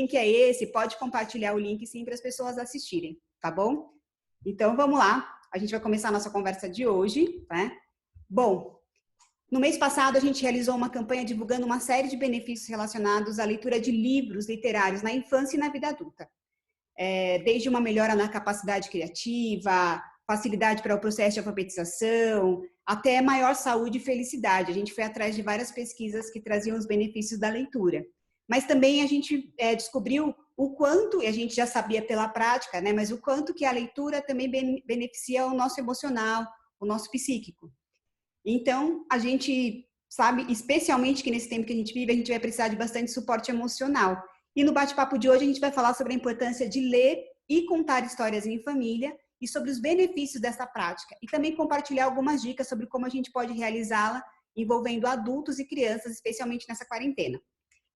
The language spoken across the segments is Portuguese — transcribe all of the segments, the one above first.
link é esse, pode compartilhar o link sim para as pessoas assistirem, tá bom? Então vamos lá, a gente vai começar a nossa conversa de hoje, né? Bom, no mês passado a gente realizou uma campanha divulgando uma série de benefícios relacionados à leitura de livros literários na infância e na vida adulta. Desde uma melhora na capacidade criativa, facilidade para o processo de alfabetização, até maior saúde e felicidade. A gente foi atrás de várias pesquisas que traziam os benefícios da leitura. Mas também a gente descobriu o quanto, e a gente já sabia pela prática, né, mas o quanto que a leitura também beneficia o nosso emocional, o nosso psíquico. Então, a gente sabe, especialmente que nesse tempo que a gente vive, a gente vai precisar de bastante suporte emocional. E no bate-papo de hoje a gente vai falar sobre a importância de ler e contar histórias em família e sobre os benefícios dessa prática. E também compartilhar algumas dicas sobre como a gente pode realizá-la envolvendo adultos e crianças, especialmente nessa quarentena.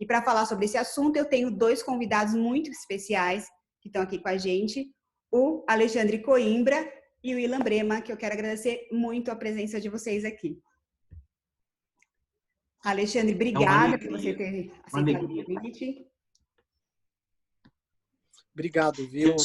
E para falar sobre esse assunto, eu tenho dois convidados muito especiais que estão aqui com a gente, o Alexandre Coimbra e o Ilan Brema, que eu quero agradecer muito a presença de vocês aqui. Alexandre, obrigada por você ter aceitado o convite. Obrigado, viu? Eu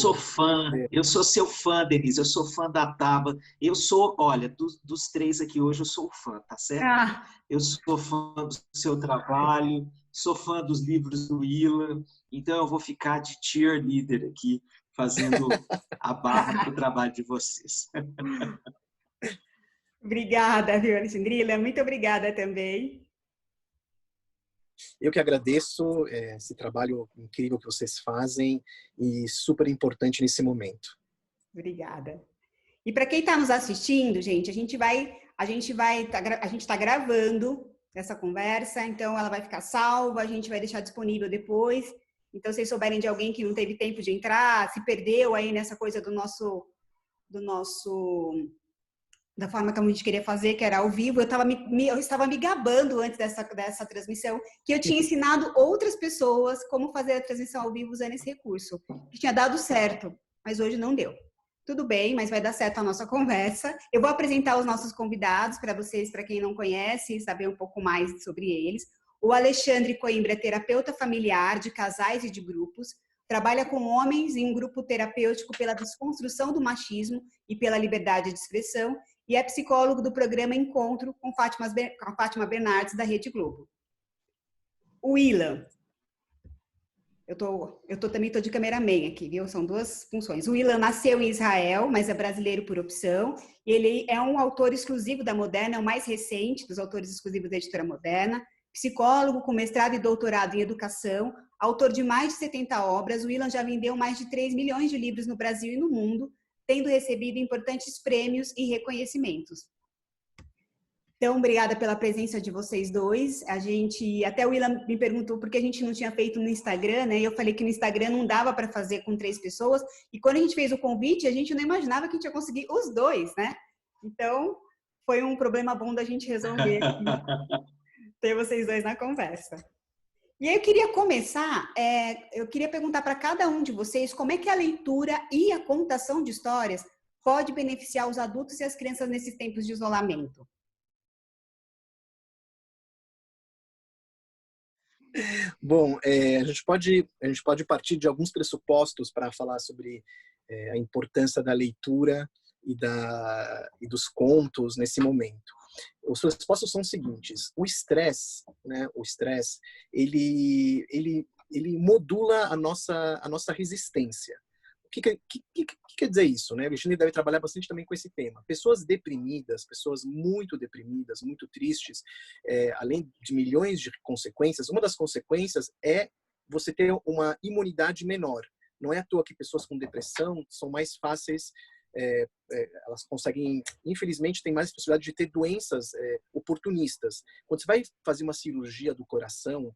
sou seu fã, Denise, eu sou fã da Taba. Eu sou, olha, dos três aqui hoje, eu sou fã, tá certo? Eu sou fã do seu trabalho, sou fã dos livros do Ilan, então eu vou ficar de cheerleader aqui, fazendo a barra para o trabalho de vocês. Obrigada, viu, Alexandrila? Muito obrigada também. Eu que agradeço esse trabalho incrível que vocês fazem e super importante nesse momento. Obrigada. E para quem está nos assistindo, gente, a gente está gravando essa conversa, então ela vai ficar salva, a gente vai deixar disponível depois. Então, se vocês souberem de alguém que não teve tempo de entrar, se perdeu aí nessa coisa da forma como a gente queria fazer, que era ao vivo, eu estava me gabando antes dessa transmissão, que eu tinha ensinado outras pessoas como fazer a transmissão ao vivo usando esse recurso. Que tinha dado certo, mas hoje não deu. Tudo bem, mas vai dar certo a nossa conversa. Eu vou apresentar os nossos convidados para vocês, para quem não conhece, saber um pouco mais sobre eles. O Alexandre Coimbra é terapeuta familiar de casais e de grupos, trabalha com homens em um grupo terapêutico pela desconstrução do machismo e pela liberdade de expressão, e é psicólogo do programa Encontro com Fátima Bernardes, da Rede Globo. O Ilan. Também estou de cameraman aqui, viu? São duas funções. O Ilan nasceu em Israel, mas é brasileiro por opção. Ele é um autor exclusivo da Moderna, é o mais recente dos autores exclusivos da Editora Moderna. Psicólogo com mestrado e doutorado em educação, autor de mais de 70 obras. O Ilan já vendeu mais de 3 milhões de livros no Brasil e no mundo, tendo recebido importantes prêmios e reconhecimentos. Então, obrigada pela presença de vocês dois. Até o Ilan me perguntou por que a gente não tinha feito no Instagram, né? E eu falei que no Instagram não dava para fazer com 3 pessoas. E quando a gente fez o convite, a gente não imaginava que a gente ia conseguir os dois, né? Então, foi um problema bom da gente resolver ter vocês dois na conversa. E aí eu queria começar, eu queria perguntar para cada um de vocês como é que a leitura e a contação de histórias pode beneficiar os adultos e as crianças nesses tempos de isolamento. Bom, a gente pode partir de alguns pressupostos para falar sobre a importância da leitura e dos contos nesse momento. Os pressupostos são os seguintes: o estresse, né? Ele modula a nossa resistência. O que quer dizer isso, né? O Alexandre deve trabalhar bastante também com esse tema. Pessoas deprimidas, pessoas muito deprimidas, muito tristes, além de milhões de consequências, uma das consequências é você ter uma imunidade menor. Não é à toa que pessoas com depressão são mais fáceis, elas conseguem, infelizmente, tem mais possibilidade de ter doenças oportunistas. Quando você vai fazer uma cirurgia do coração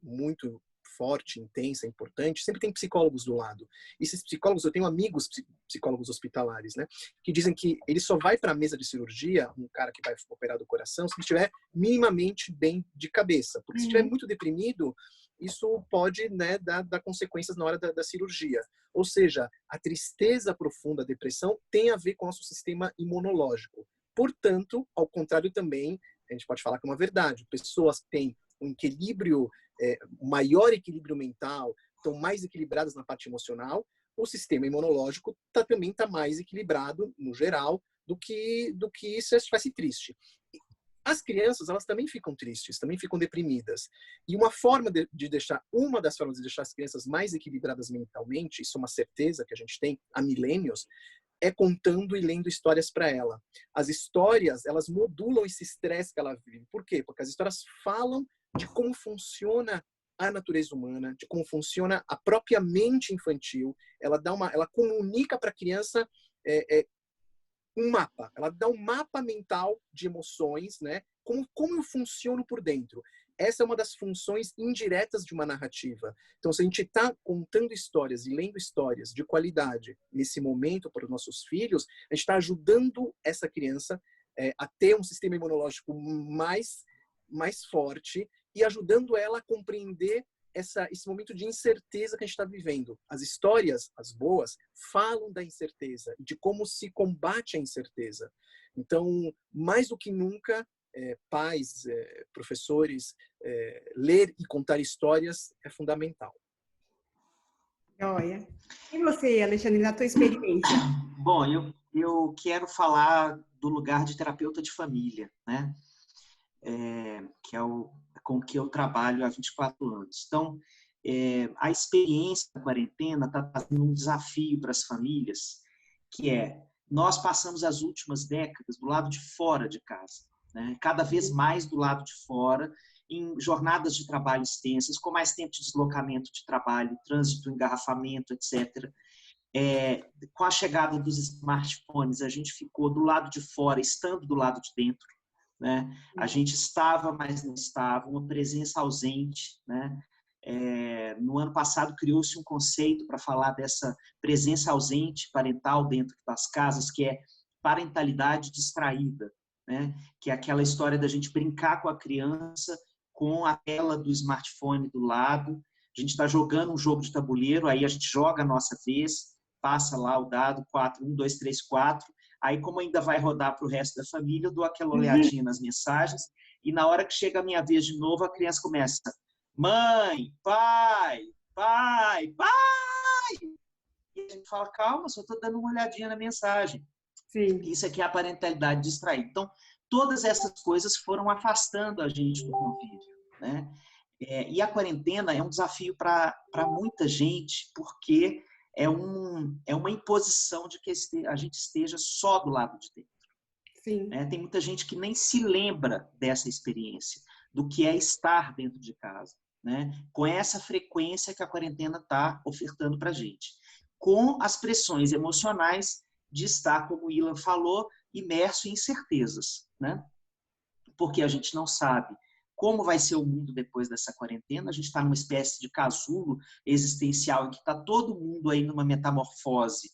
muito forte, intensa, importante, sempre tem psicólogos do lado. E esses psicólogos, eu tenho amigos psicólogos hospitalares, né, que dizem que ele só vai para a mesa de cirurgia, um cara que vai operar do coração, se ele estiver minimamente bem de cabeça. Porque se estiver muito deprimido, isso pode, né, dar consequências na hora da cirurgia. Ou seja, a tristeza profunda, a depressão, tem a ver com o nosso sistema imunológico. Portanto, ao contrário também, a gente pode falar que é uma verdade. Pessoas que têm um equilíbrio, maior equilíbrio mental, estão mais equilibradas na parte emocional, o sistema imunológico também está mais equilibrado, no geral, do que se estivesse triste. As crianças, elas também ficam tristes, também ficam deprimidas. E uma das formas de deixar as crianças mais equilibradas mentalmente, isso é uma certeza que a gente tem há milênios, é contando e lendo histórias para ela. As histórias, elas modulam esse estresse que ela vive. Por quê? Porque as histórias falam de como funciona a natureza humana, de como funciona a própria mente infantil. Ela comunica para a criança um mapa. Ela dá um mapa mental de emoções, né? Como eu funciono por dentro. Essa é uma das funções indiretas de uma narrativa. Então, se a gente está contando histórias e lendo histórias de qualidade nesse momento para os nossos filhos, a gente está ajudando essa criança a ter um sistema imunológico mais forte e ajudando ela a compreender esse momento de incerteza que a gente está vivendo. As histórias, as boas, falam da incerteza, de como se combate a incerteza. Então, mais do que nunca, pais, professores, ler e contar histórias é fundamental. Olha. E você, Alexandre, na tua experiência? Bom, eu quero falar do lugar de terapeuta de família, né? Que é com que eu trabalho há 24 anos. Então, a experiência da quarentena está trazendo um desafio para as famílias, que nós passamos as últimas décadas do lado de fora de casa, né? Cada vez mais do lado de fora, em jornadas de trabalho extensas, com mais tempo de deslocamento de trabalho, trânsito, engarrafamento, etc. Com a chegada dos smartphones, a gente ficou do lado de fora, estando do lado de dentro, né? A gente estava, mas não estava, uma presença ausente, né? No ano passado criou-se um conceito para falar dessa presença ausente parental dentro das casas, que é parentalidade distraída, né? Que é aquela história da gente brincar com a criança com a tela do smartphone do lado, a gente está jogando um jogo de tabuleiro, aí a gente joga a nossa vez, passa lá o dado 4, 1, 2, 3, 4, aí como ainda vai rodar para o resto da família, eu dou aquela olhadinha nas mensagens, e na hora que chega a minha vez de novo, a criança começa: mãe, pai, pai, pai! E a gente fala: calma, só estou dando uma olhadinha na mensagem. Sim. Isso aqui é a parentalidade distraída. Então, todas essas coisas foram afastando a gente do convívio, né? E a quarentena é um desafio para muita gente, porque é uma imposição de que a gente esteja só do lado de dentro. Sim. Tem muita gente que nem se lembra dessa experiência, do que é estar dentro de casa, né? Com essa frequência que a quarentena está ofertando para a gente. Com as pressões emocionais de estar, como o Ilan falou, imerso em incertezas, né? Porque a gente não sabe como vai ser o mundo depois dessa quarentena. A gente está numa espécie de casulo existencial em que está todo mundo aí numa metamorfose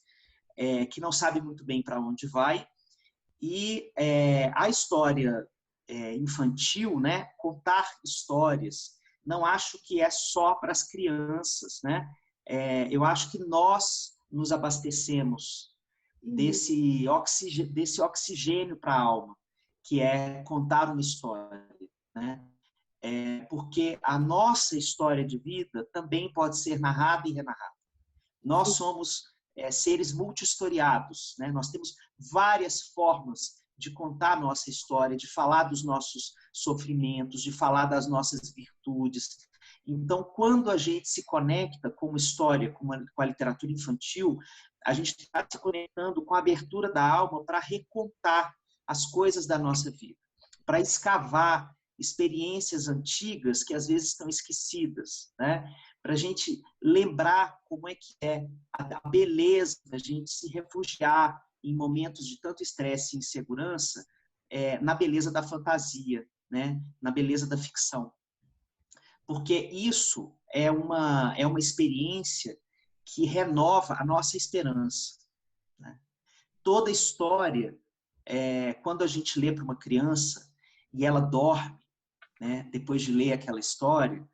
que não sabe muito bem para onde vai. E a história infantil, né? Contar histórias, não acho que é só para as crianças, né? Eu acho que nós nos abastecemos desse oxigênio para a alma, que é contar uma história, né? Porque a nossa história de vida também pode ser narrada e renarrada. Nós somos seres multi-historiados, né? Nós temos várias formas de contar a nossa história, de falar dos nossos sofrimentos, de falar das nossas virtudes. Então, quando a gente se conecta com uma história, com a literatura infantil, a gente está se conectando com a abertura da alma para recontar as coisas da nossa vida, para escavar experiências antigas que às vezes estão esquecidas, né? Para a gente lembrar como é que é a beleza da gente se refugiar em momentos de tanto estresse e insegurança, na beleza da fantasia, né? Na beleza da ficção. Porque isso é uma experiência que renova a nossa esperança, né? Toda história, quando a gente lê para uma criança e ela dorme, né, depois de ler aquela história,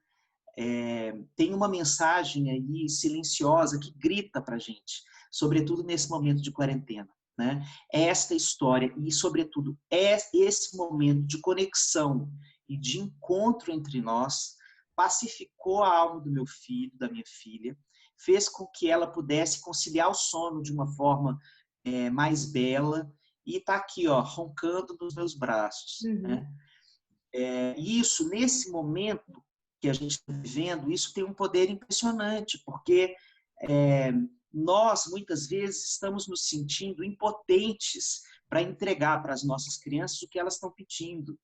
tem uma mensagem aí silenciosa que grita para a gente, sobretudo nesse momento de quarentena, né? Esta história e, sobretudo, esse momento de conexão e de encontro entre nós pacificou a alma do meu filho, da minha filha, fez com que ela pudesse conciliar o sono de uma forma mais bela, e está aqui, ó, roncando nos meus braços. Né? Isso, nesse momento que a gente está vivendo, isso tem um poder impressionante, porque nós, muitas vezes, estamos nos sentindo impotentes para entregar para as nossas crianças o que elas estão pedindo.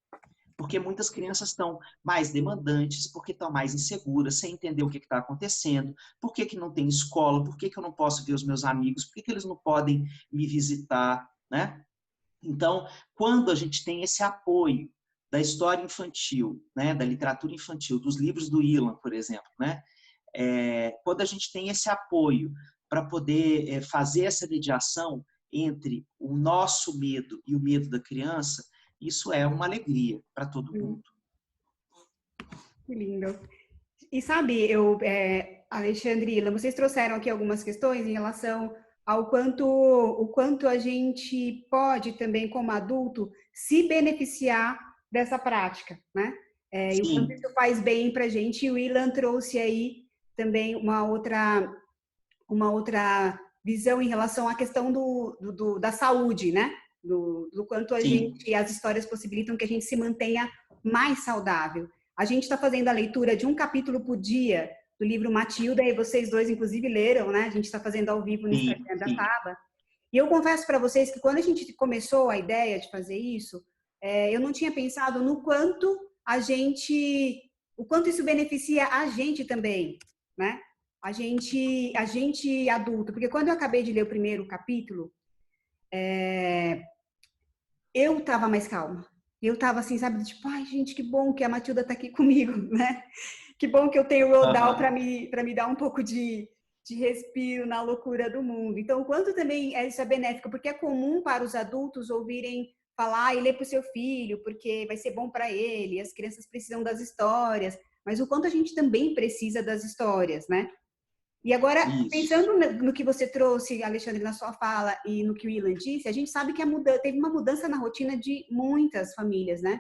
Porque muitas crianças estão mais demandantes, porque estão mais inseguras, sem entender o que está acontecendo, por que não tem escola, por que eu não posso ver os meus amigos, por que eles não podem me visitar, né? Então, quando a gente tem esse apoio da história infantil, né, da literatura infantil, dos livros do Ilan, por exemplo, né, quando a gente tem esse apoio para poder fazer essa mediação entre o nosso medo e o medo da criança, isso é uma alegria para todo mundo. Que lindo. E sabe, Alexandre e Ilan, vocês trouxeram aqui algumas questões em relação ao quanto a gente pode também, como adulto, se beneficiar dessa prática, né? E o quanto isso faz bem para a gente. E o Ilan trouxe aí também uma outra visão em relação à questão da saúde, né? Do quanto as histórias possibilitam que a gente se mantenha mais saudável. A gente está fazendo a leitura de um capítulo por dia do livro Matilda, e vocês dois, inclusive, leram, né? A gente está fazendo ao vivo no Instagram da Taba. E eu confesso para vocês que quando a gente começou a ideia de fazer isso, eu não tinha pensado no quanto o quanto isso beneficia a gente também, né? A gente adulto. Porque quando eu acabei de ler o primeiro capítulo, eu estava mais calma. Eu estava assim, sabe, tipo, ai, gente, que bom que a Matilda está aqui comigo, né? Que bom que eu tenho o Rodal para me dar um pouco de respiro na loucura do mundo. Então, o quanto também isso é benéfico, porque é comum para os adultos ouvirem falar e ler para o seu filho, porque vai ser bom para ele, as crianças precisam das histórias, mas o quanto a gente também precisa das histórias, né? E agora, pensando no que você trouxe, Alexandre, na sua fala, e no que o Ilan disse, a gente sabe que teve uma mudança na rotina de muitas famílias, né?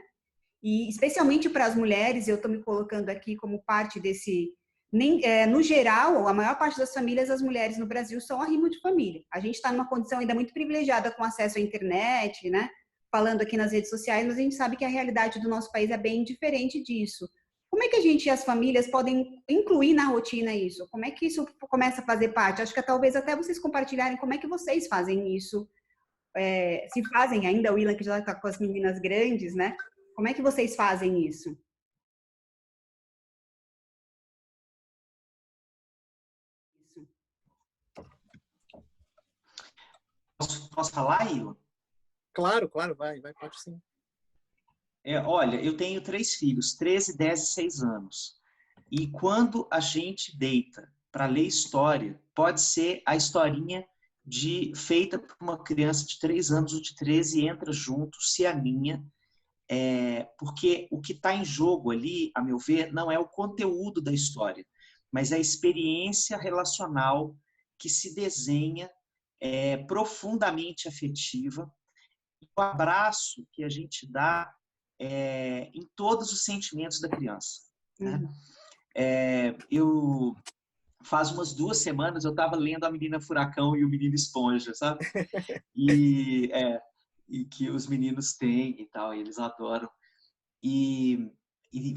E especialmente para as mulheres, eu estou me colocando aqui como parte desse... no geral, a maior parte das famílias, as mulheres no Brasil são arrimo de família. A gente está numa condição ainda muito privilegiada com acesso à internet, né? Falando aqui nas redes sociais, mas a gente sabe que a realidade do nosso país é bem diferente disso. Como é que a gente e as famílias podem incluir na rotina isso? Como é que isso começa a fazer parte? Acho que talvez até vocês compartilharem como é que vocês fazem isso. Se fazem ainda, o Ilan que já está com as meninas grandes, né? Como é que vocês fazem isso? Posso falar, Ilan? Claro, vai, pode sim. Olha, eu tenho 3 filhos, 13, 10 e 6 anos. E quando a gente deita para ler história, pode ser a historinha feita por uma criança de 3 anos ou de 13 entra junto, se alinha, porque o que está em jogo ali, a meu ver, não é o conteúdo da história, mas é a experiência relacional que se desenha profundamente afetiva, e o abraço que a gente dá em todos os sentimentos da criança. Né? Eu faz umas 2 semanas eu estava lendo A Menina Furacão e o Menino Esponja, sabe? E que os meninos têm e tal, e eles adoram. E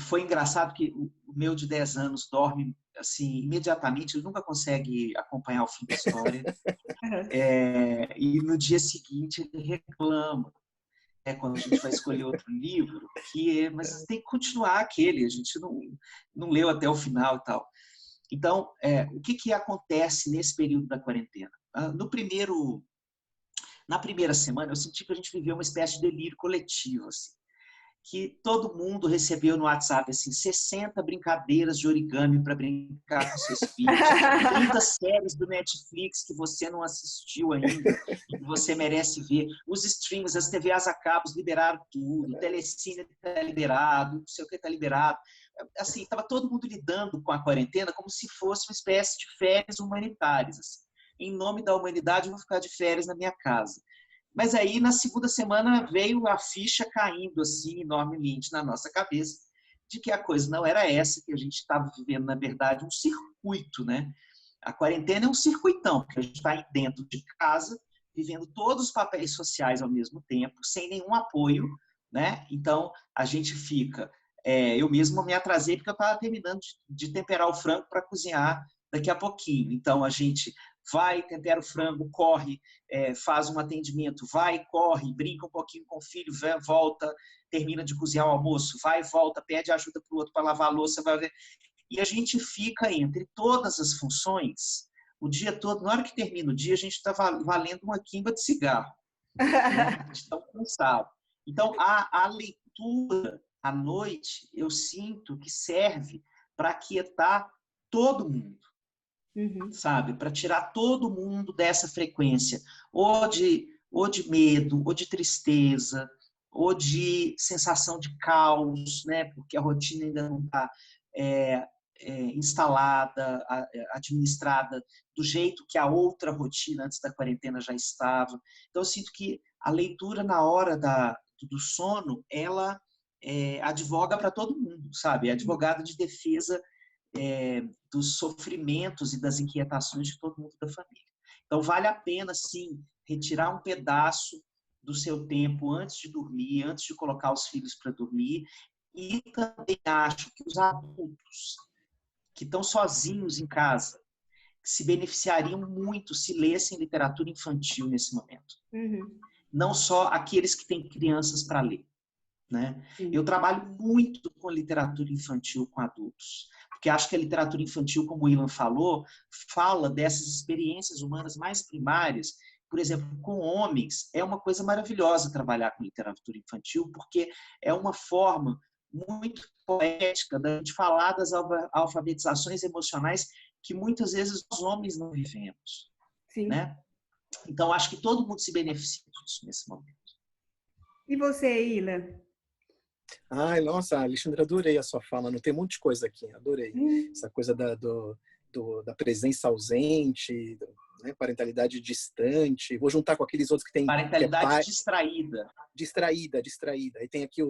foi engraçado que o meu de 10 anos dorme assim imediatamente, ele nunca consegue acompanhar o fim da história. E no dia seguinte ele reclama. Quando a gente vai escolher outro livro, mas tem que continuar aquele, a gente não leu até o final e tal. Então, o que acontece nesse período da quarentena? Na primeira semana, eu senti que a gente viveu uma espécie de delírio coletivo, assim, que todo mundo recebeu no WhatsApp assim, 60 brincadeiras de origami para brincar com seus filhos, 30 séries do Netflix que você não assistiu ainda e que você merece ver, os streams, as TVs a cabos liberaram tudo, o Telecine está liberado, não sei o que está liberado. Assim, estava todo mundo lidando com a quarentena como se fosse uma espécie de férias humanitárias. Assim. Em nome da humanidade, eu vou ficar de férias na minha casa. Mas aí, na segunda semana, veio a ficha caindo assim, enormemente na nossa cabeça, de que a coisa não era essa, que a gente estava vivendo, na verdade, um circuito, né? A quarentena é um circuitão, porque a gente está dentro de casa, vivendo todos os papéis sociais ao mesmo tempo, sem nenhum apoio, né? Então, a gente fica... eu mesmo me atrasei porque eu estava terminando de temperar o frango para cozinhar daqui a pouquinho. Então, a gente vai, tempera o frango, corre, faz um atendimento, vai, corre, brinca um pouquinho com o filho, volta, termina de cozinhar o almoço, vai, volta, pede ajuda para o outro para lavar a louça, vai ver. E a gente fica entre todas as funções o dia todo. Na hora que termina o dia, a gente está valendo uma quimba de cigarro. Né? A gente está cansado. Então, a leitura à noite, eu sinto que serve para aquietar todo mundo. Sabe? Para tirar todo mundo dessa frequência, ou de medo, ou de tristeza, ou de sensação de caos, né? Porque a rotina ainda não está instalada, administrada do jeito que a outra rotina antes da quarentena já estava. Então, eu sinto que a leitura na hora do sono, ela advoga para todo mundo, sabe? É advogada de defesa dos sofrimentos e das inquietações de todo mundo da família. Então, vale a pena, sim, retirar um pedaço do seu tempo antes de dormir, antes de colocar os filhos para dormir. E também acho que os adultos que estão sozinhos em casa se beneficiariam muito se lessem literatura infantil nesse momento. Não só aqueles que têm crianças para ler. Né? Eu trabalho muito com literatura infantil com adultos, porque acho que a literatura infantil, como o Ilan falou, fala dessas experiências humanas mais primárias. Por exemplo, com homens, é uma coisa maravilhosa trabalhar com literatura infantil, porque é uma forma muito poética da gente falar das alfabetizações emocionais que muitas vezes os homens não vivemos. Né? Então, acho que todo mundo se beneficia disso nesse momento. E você, Ilan? Ai, nossa, Alexandre, adorei a sua fala. Não tem um monte de coisa aqui, adorei. Essa coisa da presença ausente, né, parentalidade distante. Vou juntar com aqueles outros que tem... Parentalidade distraída. Distraída. Aí tem aqui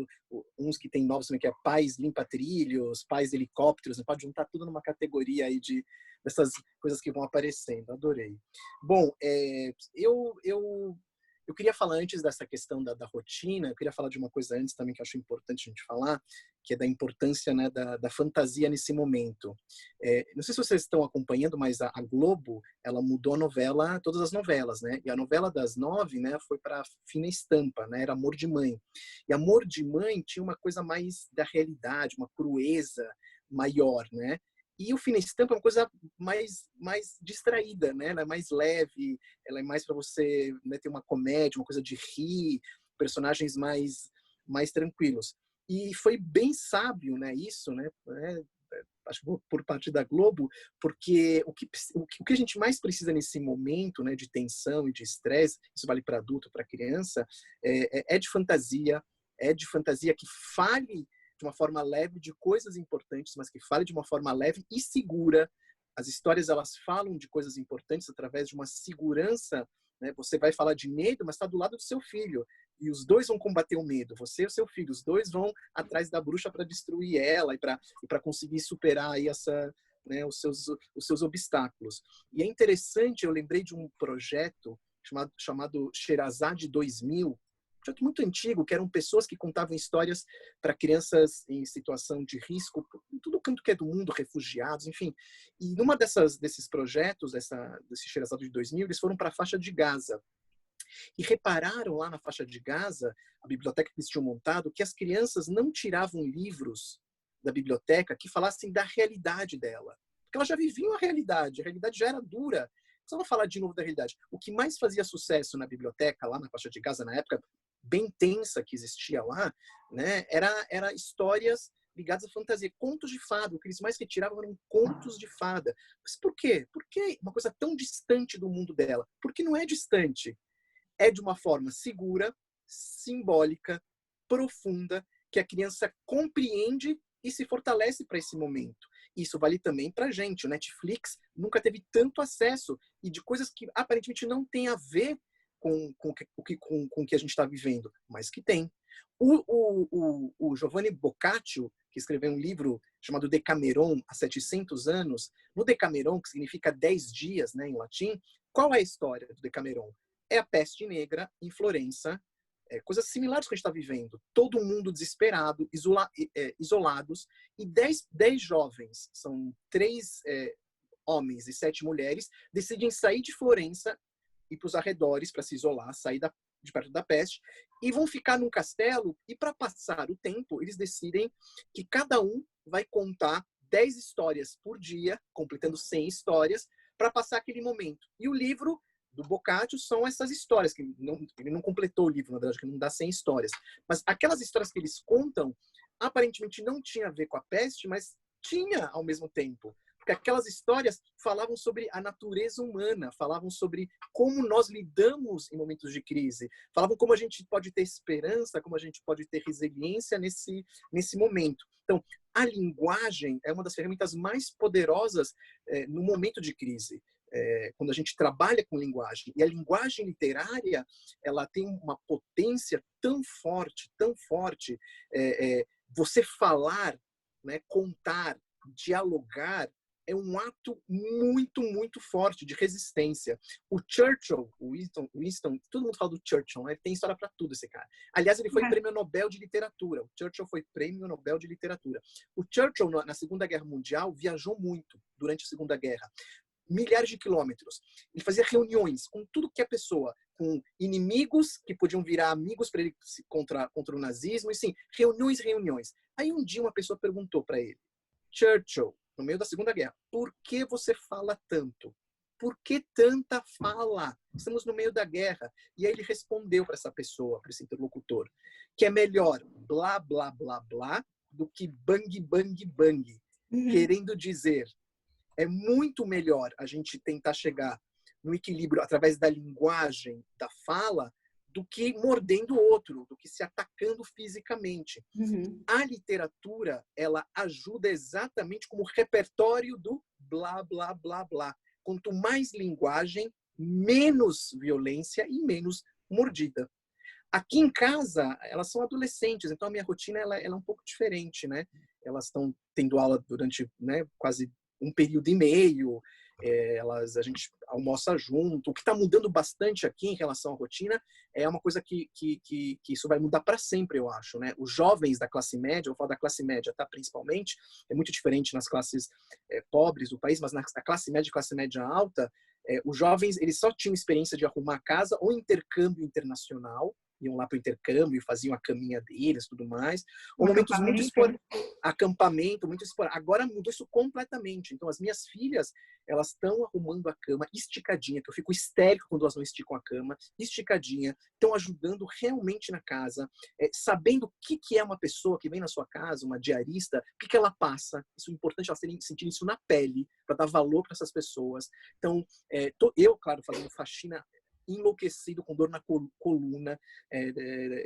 uns que tem novos também, que é pais limpa-trilhos, pais helicópteros. Você pode juntar tudo numa categoria aí dessas coisas que vão aparecendo. Adorei. Bom, eu queria falar antes dessa questão da rotina, eu queria falar de uma coisa antes também que eu acho importante a gente falar, que é da importância, né, da fantasia nesse momento. Não sei se vocês estão acompanhando, mas a Globo, ela mudou a novela, todas as novelas, né? E a novela das 9, né, foi para Fina Estampa, né? Era Amor de Mãe. E Amor de Mãe tinha uma coisa mais da realidade, uma crueza maior, né? E o Fina Estampa é uma coisa mais distraída, né? Ela é mais leve, ela é mais para você, né, ter uma comédia, uma coisa de rir, personagens mais tranquilos. E foi bem sábio, né, isso, né? Acho que por parte da Globo, porque o que a gente mais precisa nesse momento, né, de tensão e de estresse, isso vale para adulto, para criança, é de fantasia que fale de uma forma leve de coisas importantes, mas que fale de uma forma leve e segura. As histórias, elas falam de coisas importantes através de uma segurança, né? Você vai falar de medo, mas está do lado do seu filho. E os dois vão combater o medo, você e o seu filho. Os dois vão atrás da bruxa para destruir ela e para conseguir superar aí né, os seus obstáculos. E é interessante, eu lembrei de um projeto chamado Sherazade 2000, projeto muito antigo, que eram pessoas que contavam histórias para crianças em situação de risco, em todo canto que é do mundo, refugiados, enfim. E numa desses projetos, desse Sherazade de 2000, eles foram para a faixa de Gaza. E repararam lá na faixa de Gaza, a biblioteca que eles tinham montado, que as crianças não tiravam livros da biblioteca que falassem da realidade dela. Porque elas já viviam a realidade já era dura. Precisava falar de novo da realidade. O que mais fazia sucesso na biblioteca, lá na faixa de Gaza, na época, bem tensa que existia lá, né, era histórias ligadas à fantasia, contos de fada. O que eles mais retiravam eram contos de fada. Mas por quê? Por que uma coisa tão distante do mundo dela? Porque não é distante. É de uma forma segura, simbólica, profunda, que a criança compreende e se fortalece para esse momento. Isso vale também para a gente. O Netflix nunca teve tanto acesso e de coisas que aparentemente não tem a ver com o que a gente está vivendo, mas que tem. O Giovanni Boccaccio, que escreveu um livro chamado Decameron, há 700 anos. No Decameron, que significa 10 dias, né, em latim, qual é a história do Decameron? É a peste negra em Florença, coisas similares que a gente está vivendo. Todo mundo desesperado, isolados, e 10 jovens, são 3 homens e 7 mulheres, decidem sair de Florença e para os arredores para se isolar, sair de perto da peste, e vão ficar num castelo, e para passar o tempo, eles decidem que cada um vai contar 10 histórias por dia, completando 100 histórias, para passar aquele momento. E o livro do Boccaccio são essas histórias, que ele não completou o livro, na verdade, que não dá 100 histórias. Mas aquelas histórias que eles contam, aparentemente não tinha a ver com a peste, mas tinha ao mesmo tempo. Porque aquelas histórias falavam sobre a natureza humana, falavam sobre como nós lidamos em momentos de crise, falavam como a gente pode ter esperança, como a gente pode ter resiliência nesse momento. Então, a linguagem é uma das ferramentas mais poderosas no momento de crise. Quando a gente trabalha com linguagem. E a linguagem literária, ela tem uma potência tão forte, você falar, né, contar, dialogar, é um ato muito, muito forte de resistência. O Churchill, o Winston, todo mundo fala do Churchill, né? Ele tem história para tudo, esse cara. Aliás, ele foi prêmio Nobel de Literatura. O Churchill foi prêmio Nobel de Literatura. O Churchill, na Segunda Guerra Mundial, viajou muito durante a Segunda Guerra. Milhares de quilômetros. Ele fazia reuniões com tudo que é pessoa, com inimigos que podiam virar amigos para ele contra o nazismo, e sim, reuniões. Aí um dia uma pessoa perguntou para ele: Churchill, no meio da Segunda Guerra, por que você fala tanto? Por que tanta fala? Estamos no meio da guerra. E aí ele respondeu para essa pessoa, para esse interlocutor, que é melhor blá, blá, blá, blá, do que bang, bang, bang. Querendo dizer, é muito melhor a gente tentar chegar no equilíbrio através da linguagem, da fala, do que mordendo o outro, do que se atacando fisicamente. A literatura, ela ajuda exatamente como repertório do blá, blá, blá, blá. Quanto mais linguagem, menos violência e menos mordida. Aqui em casa, elas são adolescentes, então a minha rotina ela é um pouco diferente, né? Elas estão tendo aula durante, né, quase um período e meio, a gente almoça junto. O que está mudando bastante aqui em relação à rotina é uma coisa que isso vai mudar para sempre, eu acho, né? Os jovens da classe média, eu falo da classe média, tá? Principalmente, é muito diferente nas classes pobres do país, mas na classe média alta, os jovens eles só tinham experiência de arrumar casa ou intercâmbio internacional, iam lá para o intercâmbio e faziam a caminha deles, tudo mais. Ou momentos muito acampamento, muito esporádico. Agora mudou isso completamente. Então, as minhas filhas, elas estão arrumando a cama esticadinha, que eu fico histérico quando elas não esticam a cama, esticadinha, estão ajudando realmente na casa, sabendo o que é uma pessoa que vem na sua casa, uma diarista, o que ela passa. Isso é importante elas sentirem isso na pele, para dar valor para essas pessoas. Então, eu, claro, fazendo faxina enlouquecido, com dor na coluna,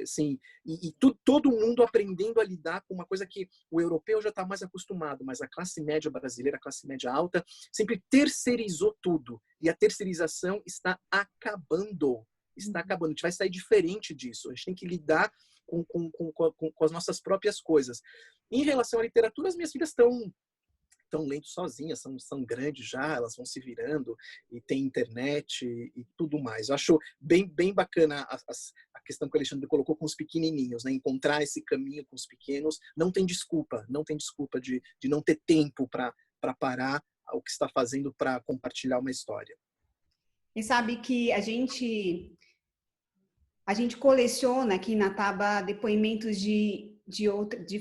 assim, e todo mundo aprendendo a lidar com uma coisa que o europeu já está mais acostumado, mas a classe média brasileira, a classe média alta, sempre terceirizou tudo, e a terceirização está acabando. Está acabando, a gente vai sair diferente disso, a gente tem que lidar com as nossas próprias coisas. Em relação à literatura, as minhas filhas estão lendo sozinhas, são grandes já, elas vão se virando e tem internet e tudo mais. Eu acho bem bacana a questão que o Alexandre colocou com os pequenininhos, né? Encontrar esse caminho com os pequenos. Não tem desculpa de não ter tempo para parar o que está fazendo para compartilhar uma história. E sabe que a gente coleciona aqui na Taba depoimentos de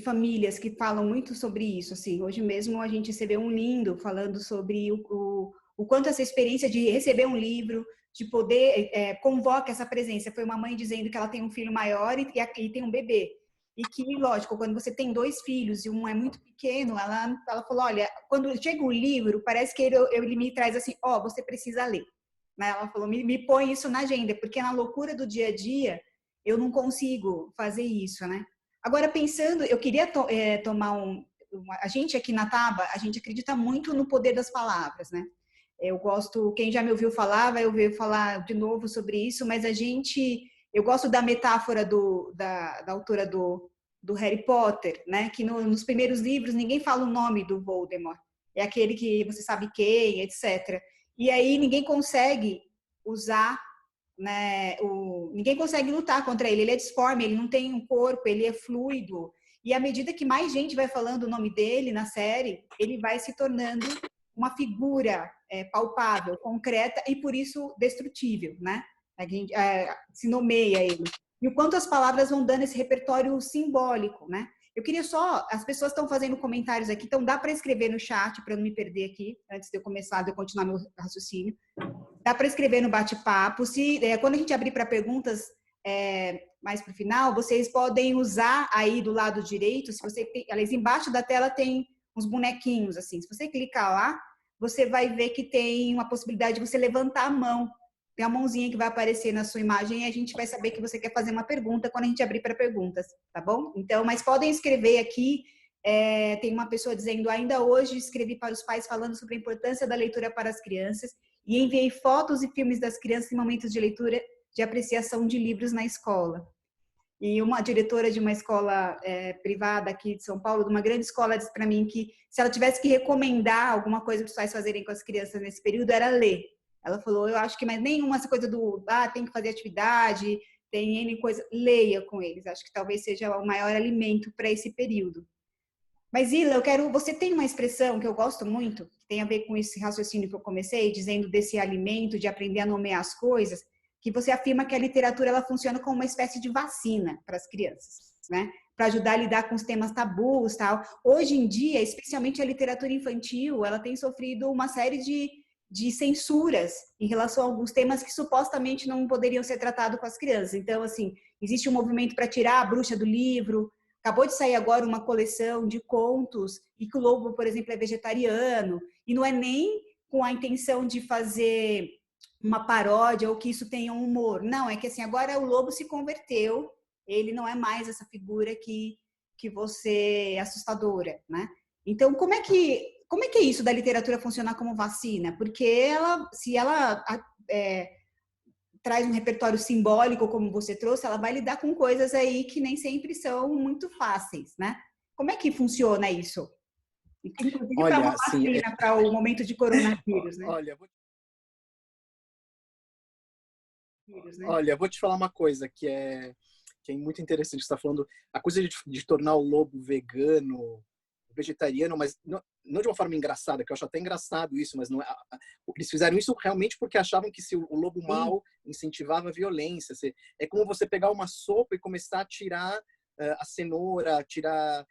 famílias que falam muito sobre isso. Assim, hoje mesmo a gente recebeu um lindo falando sobre o quanto essa experiência de receber um livro, de poder, convoca essa presença. Foi uma mãe dizendo que ela tem um filho maior e tem um bebê. E que, lógico, quando você tem 2 filhos e um é muito pequeno, ela falou, olha, quando chega o livro, parece que ele me traz assim, você precisa ler. Ela falou, me põe isso na agenda, porque na loucura do dia a dia, eu não consigo fazer isso, né? Agora, pensando, eu queria tomar a gente aqui na Taba, a gente acredita muito no poder das palavras, né? Eu gosto, quem já me ouviu falar, vai ouvir falar de novo sobre isso, mas eu gosto da metáfora da autora do do Harry Potter, né? Que nos primeiros livros ninguém fala o nome do Voldemort. É aquele que você sabe quem, etc. E aí ninguém consegue usar, né? Ninguém consegue lutar contra ele. Ele é disforme, ele não tem um corpo, ele é fluido. E à medida que mais gente vai falando o nome dele na série, ele vai se tornando uma figura palpável, concreta e por isso destrutível, né? A gente se nomeia ele. E o quanto as palavras vão dando esse repertório simbólico, né? Eu queria só, as pessoas estão fazendo comentários aqui, então dá para escrever no chat para eu não me perder aqui, antes de eu começar, de eu continuar meu raciocínio. Dá para escrever no bate-papo. Quando a gente abrir para perguntas mais para o final, vocês podem usar aí do lado direito, se você tem, aliás, embaixo da tela tem uns bonequinhos assim. Se você clicar lá, você vai ver que tem uma possibilidade de você levantar a mão. Tem a mãozinha que vai aparecer na sua imagem e a gente vai saber que você quer fazer uma pergunta quando a gente abrir para perguntas, tá bom? Então, mas podem escrever aqui. Tem uma pessoa dizendo, ainda hoje escrevi para os pais falando sobre a importância da leitura para as crianças e enviei fotos e filmes das crianças em momentos de leitura de apreciação de livros na escola. E uma diretora de uma escola privada aqui de São Paulo, de uma grande escola, disse para mim que se ela tivesse que recomendar alguma coisa para os pais fazerem com as crianças nesse período, era ler. Ela falou, eu acho que mais nenhuma essa coisa do, tem que fazer atividade, tem N coisa, leia com eles. Acho que talvez seja o maior alimento para esse período. Mas, Ila, você tem uma expressão que eu gosto muito, que tem a ver com esse raciocínio que eu comecei, dizendo desse alimento, de aprender a nomear as coisas, que você afirma que a literatura ela funciona como uma espécie de vacina para as crianças, né? Para ajudar a lidar com os temas tabus, tal. Hoje em dia, especialmente a literatura infantil, ela tem sofrido uma série de censuras em relação a alguns temas que supostamente não poderiam ser tratados com as crianças. Então, assim, existe um movimento para tirar a bruxa do livro. Acabou de sair agora uma coleção de contos e que o lobo, por exemplo, é vegetariano. E não é nem com a intenção de fazer uma paródia ou que isso tenha um humor. Não, é que assim, agora o lobo se converteu. Ele não é mais essa figura que você é assustadora, né? Então, como é que é isso da literatura funcionar como vacina? Porque se ela traz um repertório simbólico, como você trouxe, ela vai lidar com coisas aí que nem sempre são muito fáceis, né? Como é que funciona isso? Inclusive para uma vacina, para o momento de coronavírus, né? Olha, vou te falar uma coisa que é muito interessante. Você está falando a coisa de tornar o lobo vegano, vegetariano, mas não de uma forma engraçada, que eu acho até engraçado isso, mas não é. Eles fizeram isso realmente porque achavam que se o lobo mau incentivava a violência. É como você pegar uma sopa e começar a tirar a cenoura, tirar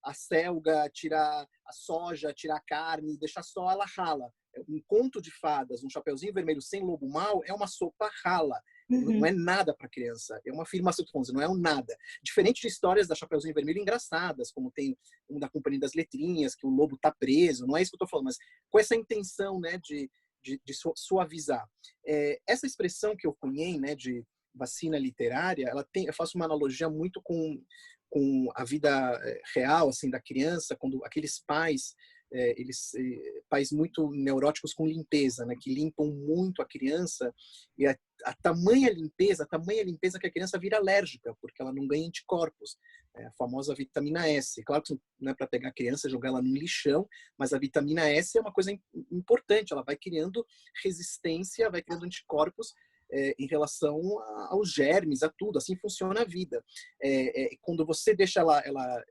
a selga, tirar a soja, tirar a carne, deixar só ela rala. Um conto de fadas, um Chapeuzinho Vermelho sem lobo mau é uma sopa rala. Não é nada para criança. É uma afirmação que não é um nada. Diferente de histórias da Chapeuzinho Vermelho engraçadas, como tem um da Companhia das Letrinhas, que o lobo tá preso. Não é isso que eu tô falando, mas com essa intenção, né, de suavizar. Essa expressão que eu cunhei, né, de vacina literária, eu faço uma analogia muito com a vida real, assim, da criança, quando aqueles pais pais muito neuróticos com limpeza, né, que limpam muito a criança e a tamanha limpeza que a criança vira alérgica, porque ela não ganha anticorpos, a famosa vitamina S. Claro que não é para pegar a criança e jogar ela no lixão, mas a vitamina S é uma coisa importante, ela vai criando resistência, vai criando anticorpos em relação aos germes, a tudo. Assim funciona a vida. Quando você deixa ela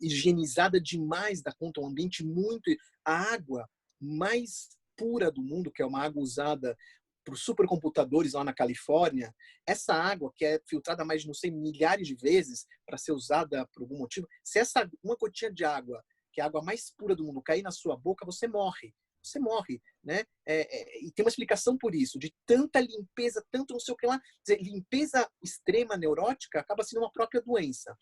higienizada demais da conta, um ambiente muito... A água mais pura do mundo, que é uma água usada por supercomputadores lá na Califórnia, essa água que é filtrada mais de, não sei, milhares de vezes para ser usada por algum motivo, se uma gotinha de água, que é a água mais pura do mundo, cair na sua boca, você morre. Você morre, né? E tem uma explicação por isso, de tanta limpeza, tanto não sei o que lá. Dizer, limpeza extrema neurótica acaba sendo uma própria doença.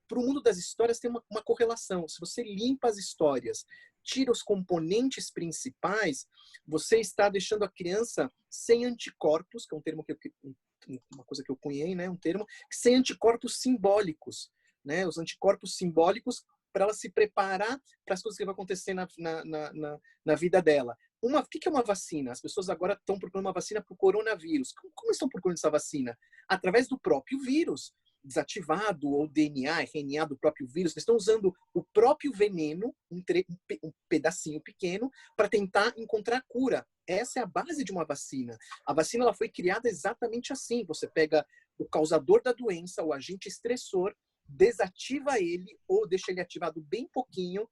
Para o mundo das histórias tem uma correlação. Se você limpa as histórias, tira os componentes principais, você está deixando a criança sem anticorpos, que é um termo uma coisa que eu cunhei, né? Um termo sem anticorpos simbólicos, né? Os anticorpos simbólicos para ela se preparar para as coisas que vão acontecer na vida dela. O que é uma vacina? As pessoas agora estão procurando uma vacina para o coronavírus. Como estão procurando essa vacina? Através do próprio vírus. desativado, ou DNA, RNA do próprio vírus. Eles estão usando o próprio veneno, um pedacinho pequeno, para tentar encontrar a cura. Essa é a base de uma vacina. A vacina ela foi criada exatamente assim. Você pega o causador da doença, o agente estressor, desativa ele ou deixa ele ativado bem pouquinho,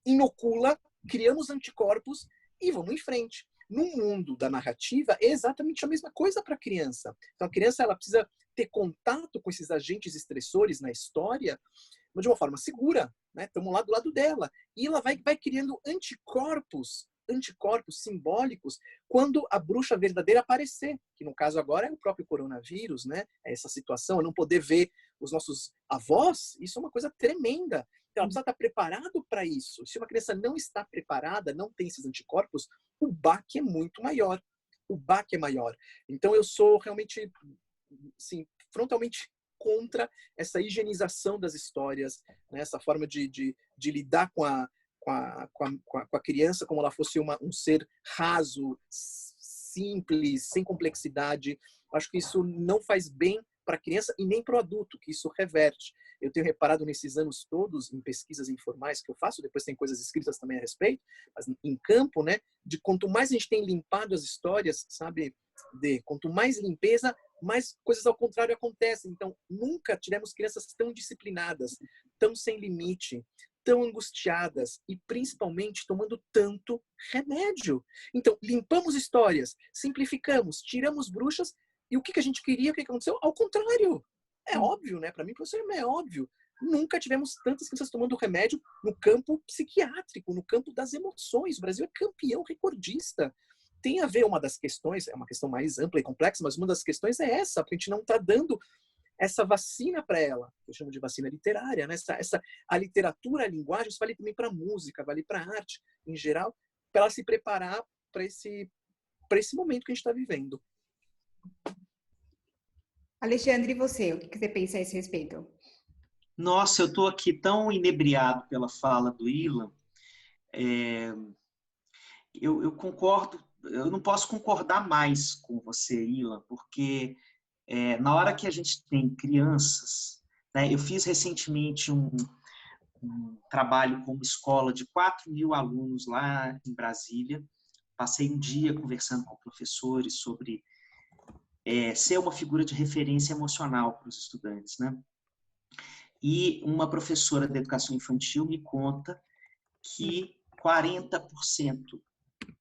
inocula, criamos anticorpos e vamos em frente. No mundo da narrativa, é exatamente a mesma coisa para a criança. Então, a criança ela precisa ter contato com esses agentes estressores na história, mas de uma forma segura, né? Estamos lá do lado dela. E ela vai criando anticorpos simbólicos quando a bruxa verdadeira aparecer, que no caso agora é o próprio coronavírus, né? É essa situação, eu não poder ver os nossos avós, isso é uma coisa tremenda. Então, ela precisa estar preparado para isso. Se uma criança não está preparada, não tem esses anticorpos, o baque é muito maior. O baque é maior. Então, eu sou realmente, assim, frontalmente contra essa higienização das histórias, né? Essa forma de lidar com a criança como ela fosse um ser raso, simples, sem complexidade. Acho que isso não faz bem para a criança e nem para o adulto, que isso reverte. Eu tenho reparado nesses anos todos, em pesquisas informais que eu faço, depois tem coisas escritas também a respeito, mas em campo, né, de quanto mais a gente tem limpado as histórias, sabe, quanto mais limpeza, mais coisas ao contrário acontecem. Então, nunca tivemos crianças tão disciplinadas, tão sem limite, tão angustiadas e, principalmente, tomando tanto remédio. Então, limpamos histórias, simplificamos, tiramos bruxas, e o que a gente queria, o que aconteceu? Ao contrário. É óbvio, né? Para mim, professor, é óbvio. Nunca tivemos tantas crianças tomando remédio no campo psiquiátrico, no campo das emoções. O Brasil é campeão recordista. Tem a ver uma das questões, é uma questão mais ampla e complexa, mas uma das questões é essa, porque a gente não está dando essa vacina para ela, que eu chamo de vacina literária, né? A literatura, a linguagem, isso vale também para a música, vale para a arte em geral, para ela se preparar para esse momento que a gente está vivendo. Alexandre, e você? O que você pensa a esse respeito? Nossa, eu estou aqui tão inebriado pela fala do Ilan. Eu concordo, eu não posso concordar mais com você, Ilan, porque na hora que a gente tem crianças, né, eu fiz recentemente um trabalho com uma escola de 4.000 alunos lá em Brasília. Passei um dia conversando com professores sobre ser uma figura de referência emocional para os estudantes, né? E uma professora de educação infantil me conta que 40%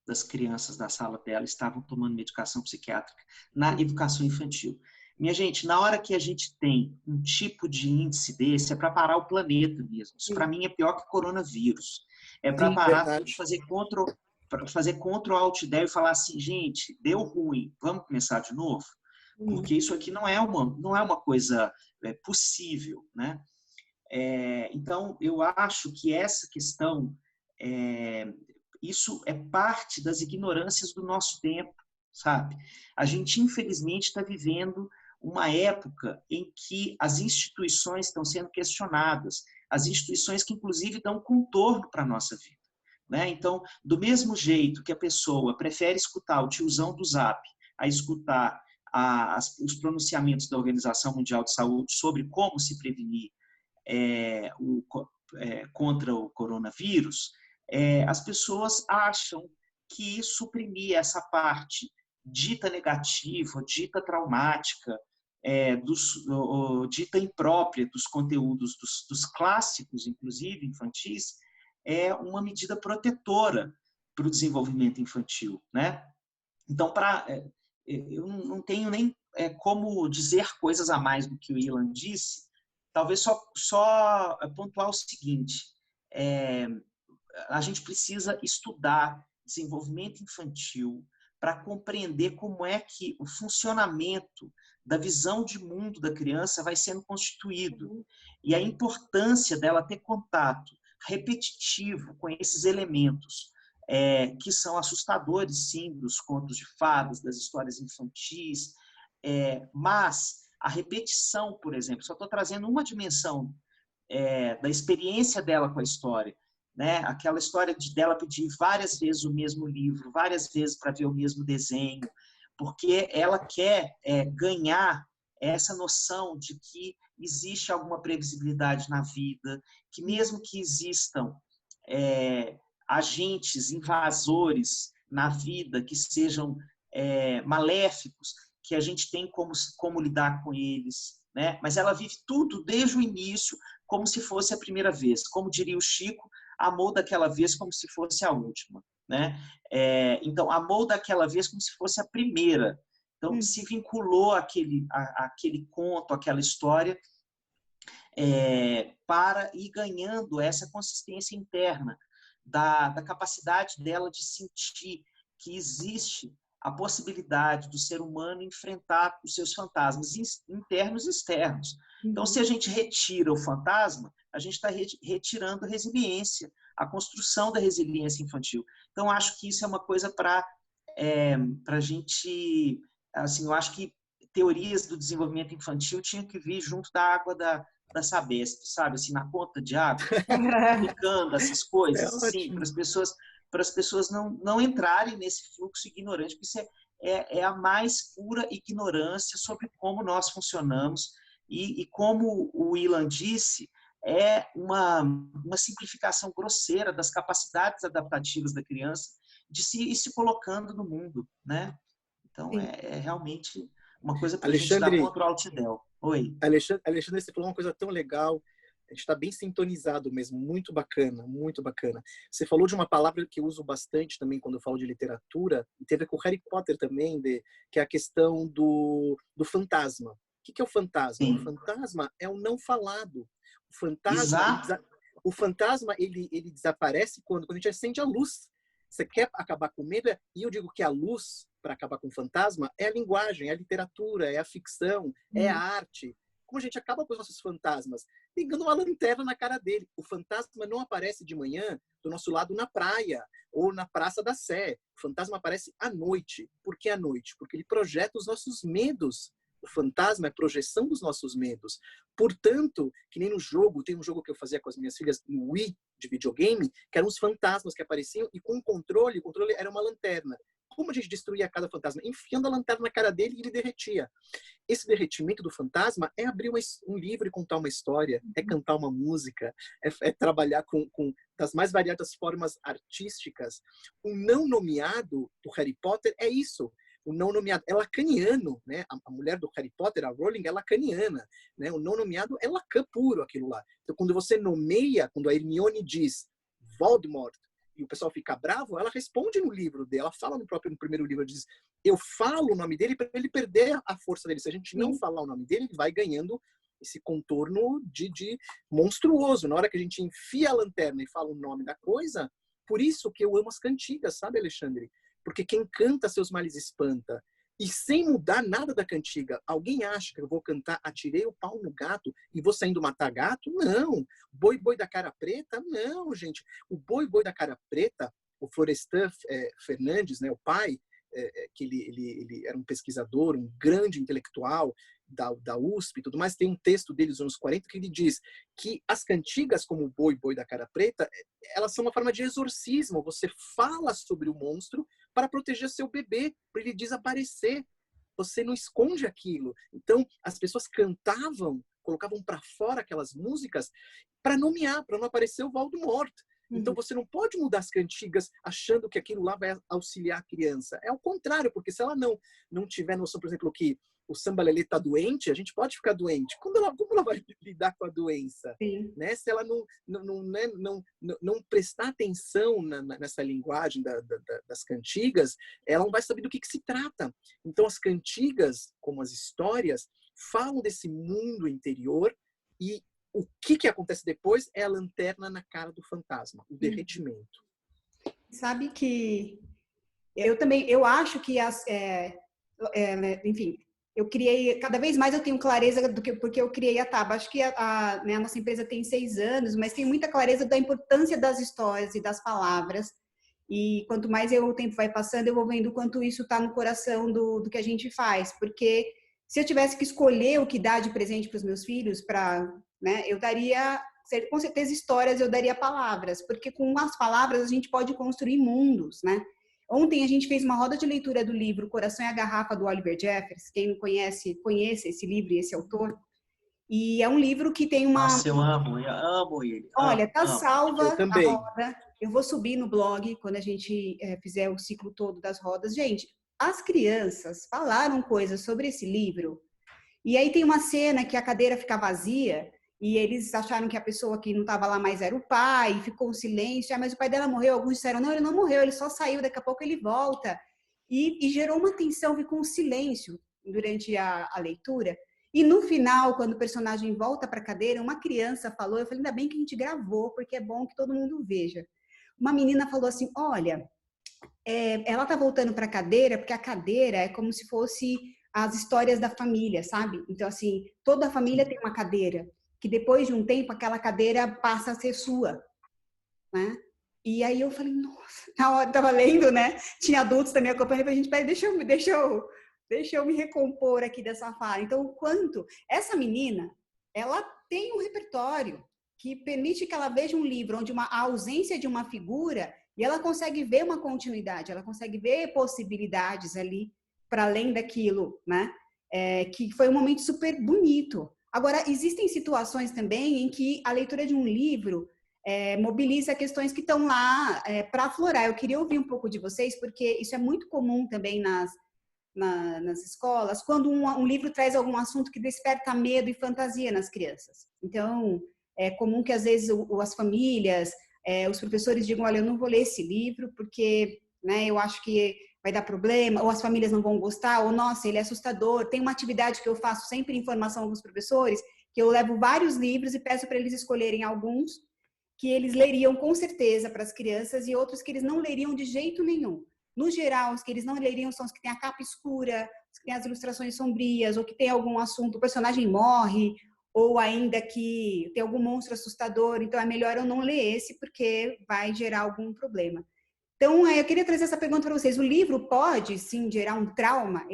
das crianças da sala dela estavam tomando medicação psiquiátrica na educação infantil. Minha gente, na hora que a gente tem um tipo de índice desse, é para parar o planeta mesmo. Isso, para mim, é pior que coronavírus. É para parar, fazer Ctrl Alt Del e falar assim, gente, deu ruim, vamos começar de novo? Porque isso aqui não é uma coisa possível, né? Então, eu acho que essa questão, isso é parte das ignorâncias do nosso tempo, sabe? A gente, infelizmente, está vivendo uma época em que as instituições estão sendo questionadas, as instituições que, inclusive, dão contorno para a nossa vida, né? Então, do mesmo jeito que a pessoa prefere escutar o tiozão do Zap a escutar os pronunciamentos da Organização Mundial de Saúde sobre como se prevenir contra o coronavírus, as pessoas acham que suprimir essa parte dita negativa, dita traumática, dita imprópria dos conteúdos dos clássicos, inclusive infantis, é uma medida protetora para o desenvolvimento infantil, né? Então, eu não tenho nem como dizer coisas a mais do que o Ilan disse, talvez só pontuar o seguinte, a gente precisa estudar desenvolvimento infantil para compreender como é que o funcionamento da visão de mundo da criança vai sendo constituído e a importância dela ter contato repetitivo com esses elementos que são assustadores, sim, dos contos de fadas, das histórias infantis, mas a repetição, por exemplo, só estou trazendo uma dimensão da experiência dela com a história, né? Aquela história dela pedir várias vezes o mesmo livro, várias vezes para ver o mesmo desenho, porque ela quer ganhar essa noção de que existe alguma previsibilidade na vida, que mesmo que existam agentes invasores na vida que sejam maléficos, que a gente tem como lidar com eles, né? Mas ela vive tudo desde o início como se fosse a primeira vez. Como diria o Chico, amou daquela vez como se fosse a última, né? Então, amou daquela vez como se fosse a primeira. Então, se vinculou àquele conto, àquela história, para ir ganhando essa consistência interna da capacidade dela de sentir que existe a possibilidade do ser humano enfrentar os seus fantasmas internos e externos. Então, se a gente retira o fantasma, a gente está retirando a resiliência, a construção da resiliência infantil. Então, acho que isso é uma coisa para a gente... Assim, eu acho que teorias do desenvolvimento infantil tinham que vir junto da água da Sabesp, sabe? Assim, na conta de água, explicando essas coisas, assim, para as pessoas não entrarem nesse fluxo ignorante, porque isso é a mais pura ignorância sobre como nós funcionamos e como o Ilan disse, é uma simplificação grosseira das capacidades adaptativas da criança de ir se colocando no mundo, né? Então, é realmente uma coisa para a gente dar contra o Altidel. Oi. Alexandre, você falou uma coisa tão legal. A gente está bem sintonizado mesmo. Muito bacana, muito bacana. Você falou de uma palavra que eu uso bastante também quando eu falo de literatura, e teve com o Harry Potter também, que é a questão do fantasma. O que é o fantasma? Sim. O fantasma é o não falado. O fantasma ele desaparece quando a gente acende a luz. Você quer acabar com o medo? E eu digo que a luz, para acabar com o fantasma, é a linguagem, é a literatura, é a ficção, é a arte. Como a gente acaba com os nossos fantasmas? Ligando uma lanterna na cara dele. O fantasma não aparece de manhã do nosso lado na praia ou na Praça da Sé. O fantasma aparece à noite. Por que à noite? Porque ele projeta os nossos medos. O fantasma é a projeção dos nossos medos. Portanto, que nem no jogo, tem um jogo que eu fazia com as minhas filhas no Wii, de videogame, que eram os fantasmas que apareciam e com o controle era uma lanterna. Como a gente destruía cada fantasma? Enfiando a lanterna na cara dele e ele derretia. Esse derretimento do fantasma é abrir um livro e contar uma história, é cantar uma música, é trabalhar com das mais variadas formas artísticas. O não nomeado do Harry Potter é isso. O não nomeado é lacaniano, né? A mulher do Harry Potter, a Rowling, é lacaniana, né? O não nomeado é Lacan puro, aquilo lá. Então, quando você nomeia, quando a Hermione diz Voldemort, e o pessoal fica bravo, ela responde no livro dela, ela fala no primeiro livro, ela diz, eu falo o nome dele para ele perder a força dele. Se a gente não falar o nome dele, ele vai ganhando esse contorno de monstruoso. Na hora que a gente enfia a lanterna e fala o nome da coisa, por isso que eu amo as cantigas, sabe, Alexandre? Porque quem canta seus males espanta. E sem mudar nada da cantiga. Alguém acha que eu vou cantar Atirei o pau no gato e vou saindo matar gato? Não. Boi, boi da cara preta? Não, gente. O boi, boi da cara preta, o Florestan Fernandes, né, o pai, que ele era um pesquisador, um grande intelectual da USP e tudo mais, tem um texto dele dos anos 40 que ele diz que as cantigas, como o boi, boi da cara preta, elas são uma forma de exorcismo. Você fala sobre o monstro para proteger seu bebê, para ele desaparecer. Você não esconde aquilo. Então, as pessoas cantavam, colocavam para fora aquelas músicas para nomear, para não aparecer o Voldemort. Então, você não pode mudar as cantigas achando que aquilo lá vai auxiliar a criança. É o contrário, porque se ela não tiver noção, por exemplo, que o Sambalelê está doente, a gente pode ficar doente. Como ela vai lidar com a doença? Né? Se ela não prestar atenção nessa linguagem das cantigas, ela não vai saber do que se trata. Então, as cantigas, como as histórias, falam desse mundo interior e o que acontece depois é a lanterna na cara do fantasma, o derretimento. Sabe que eu acho que enfim, eu criei, cada vez mais eu tenho clareza porque eu criei a Taba. Acho que a nossa empresa tem 6 anos, mas tem muita clareza da importância das histórias e das palavras. E quanto mais o tempo vai passando, eu vou vendo o quanto isso está no coração do que a gente faz. Porque se eu tivesse que escolher o que dar de presente para os meus filhos, né, eu daria, com certeza, histórias, eu daria palavras. Porque com as palavras a gente pode construir mundos, né? Ontem a gente fez uma roda de leitura do livro Coração e a Garrafa, do Oliver Jeffers. Quem não conhece, conheça esse livro e esse autor. E é um livro que tem uma... Nossa, eu amo ele. Olha, tá Amo. salva a também. roda. Eu vou subir no blog quando a gente fizer o ciclo todo das rodas. Gente, as crianças falaram coisas sobre esse livro. E aí tem uma cena que a cadeira fica vazia e eles acharam que a pessoa que não estava lá mais era o pai, e ficou um silêncio. Ah, mas o pai dela morreu. Alguns disseram, não, ele não morreu, ele só saiu, daqui a pouco ele volta. E gerou uma tensão, ficou um silêncio durante a leitura. E no final, quando o personagem volta para a cadeira, uma criança falou, eu falei, ainda bem que a gente gravou, porque é bom que todo mundo veja. Uma menina falou assim, olha, ela tá voltando para a cadeira, porque a cadeira é como se fosse as histórias da família, sabe? Então, assim, toda a família tem uma cadeira, que depois de um tempo, aquela cadeira passa a ser sua, né? E aí eu falei, nossa, na hora tava lendo, né? Tinha adultos também acompanhando, a gente, peraí, deixa eu me recompor aqui dessa fala. Então, o quanto essa menina, ela tem um repertório que permite que ela veja um livro onde a ausência de uma figura e ela consegue ver uma continuidade, ela consegue ver possibilidades ali para além daquilo, né? Que foi um momento super bonito. Agora, existem situações também em que a leitura de um livro mobiliza questões que estão lá para aflorar. Eu queria ouvir um pouco de vocês, porque isso é muito comum também nas escolas, quando um livro traz algum assunto que desperta medo e fantasia nas crianças. Então, é comum que às vezes as famílias, os professores digam, olha, eu não vou ler esse livro porque, né, eu acho que vai dar problema, ou as famílias não vão gostar, ou, nossa, ele é assustador. Tem uma atividade que eu faço sempre em formação com os professores, que eu levo vários livros e peço para eles escolherem alguns que eles leriam com certeza para as crianças e outros que eles não leriam de jeito nenhum. No geral, os que eles não leriam são os que têm a capa escura, os que têm as ilustrações sombrias, ou que tem algum assunto, o personagem morre, ou ainda que tem algum monstro assustador. Então, é melhor eu não ler esse, porque vai gerar algum problema. Então, eu queria trazer essa pergunta para vocês. O livro pode, sim, gerar um trauma?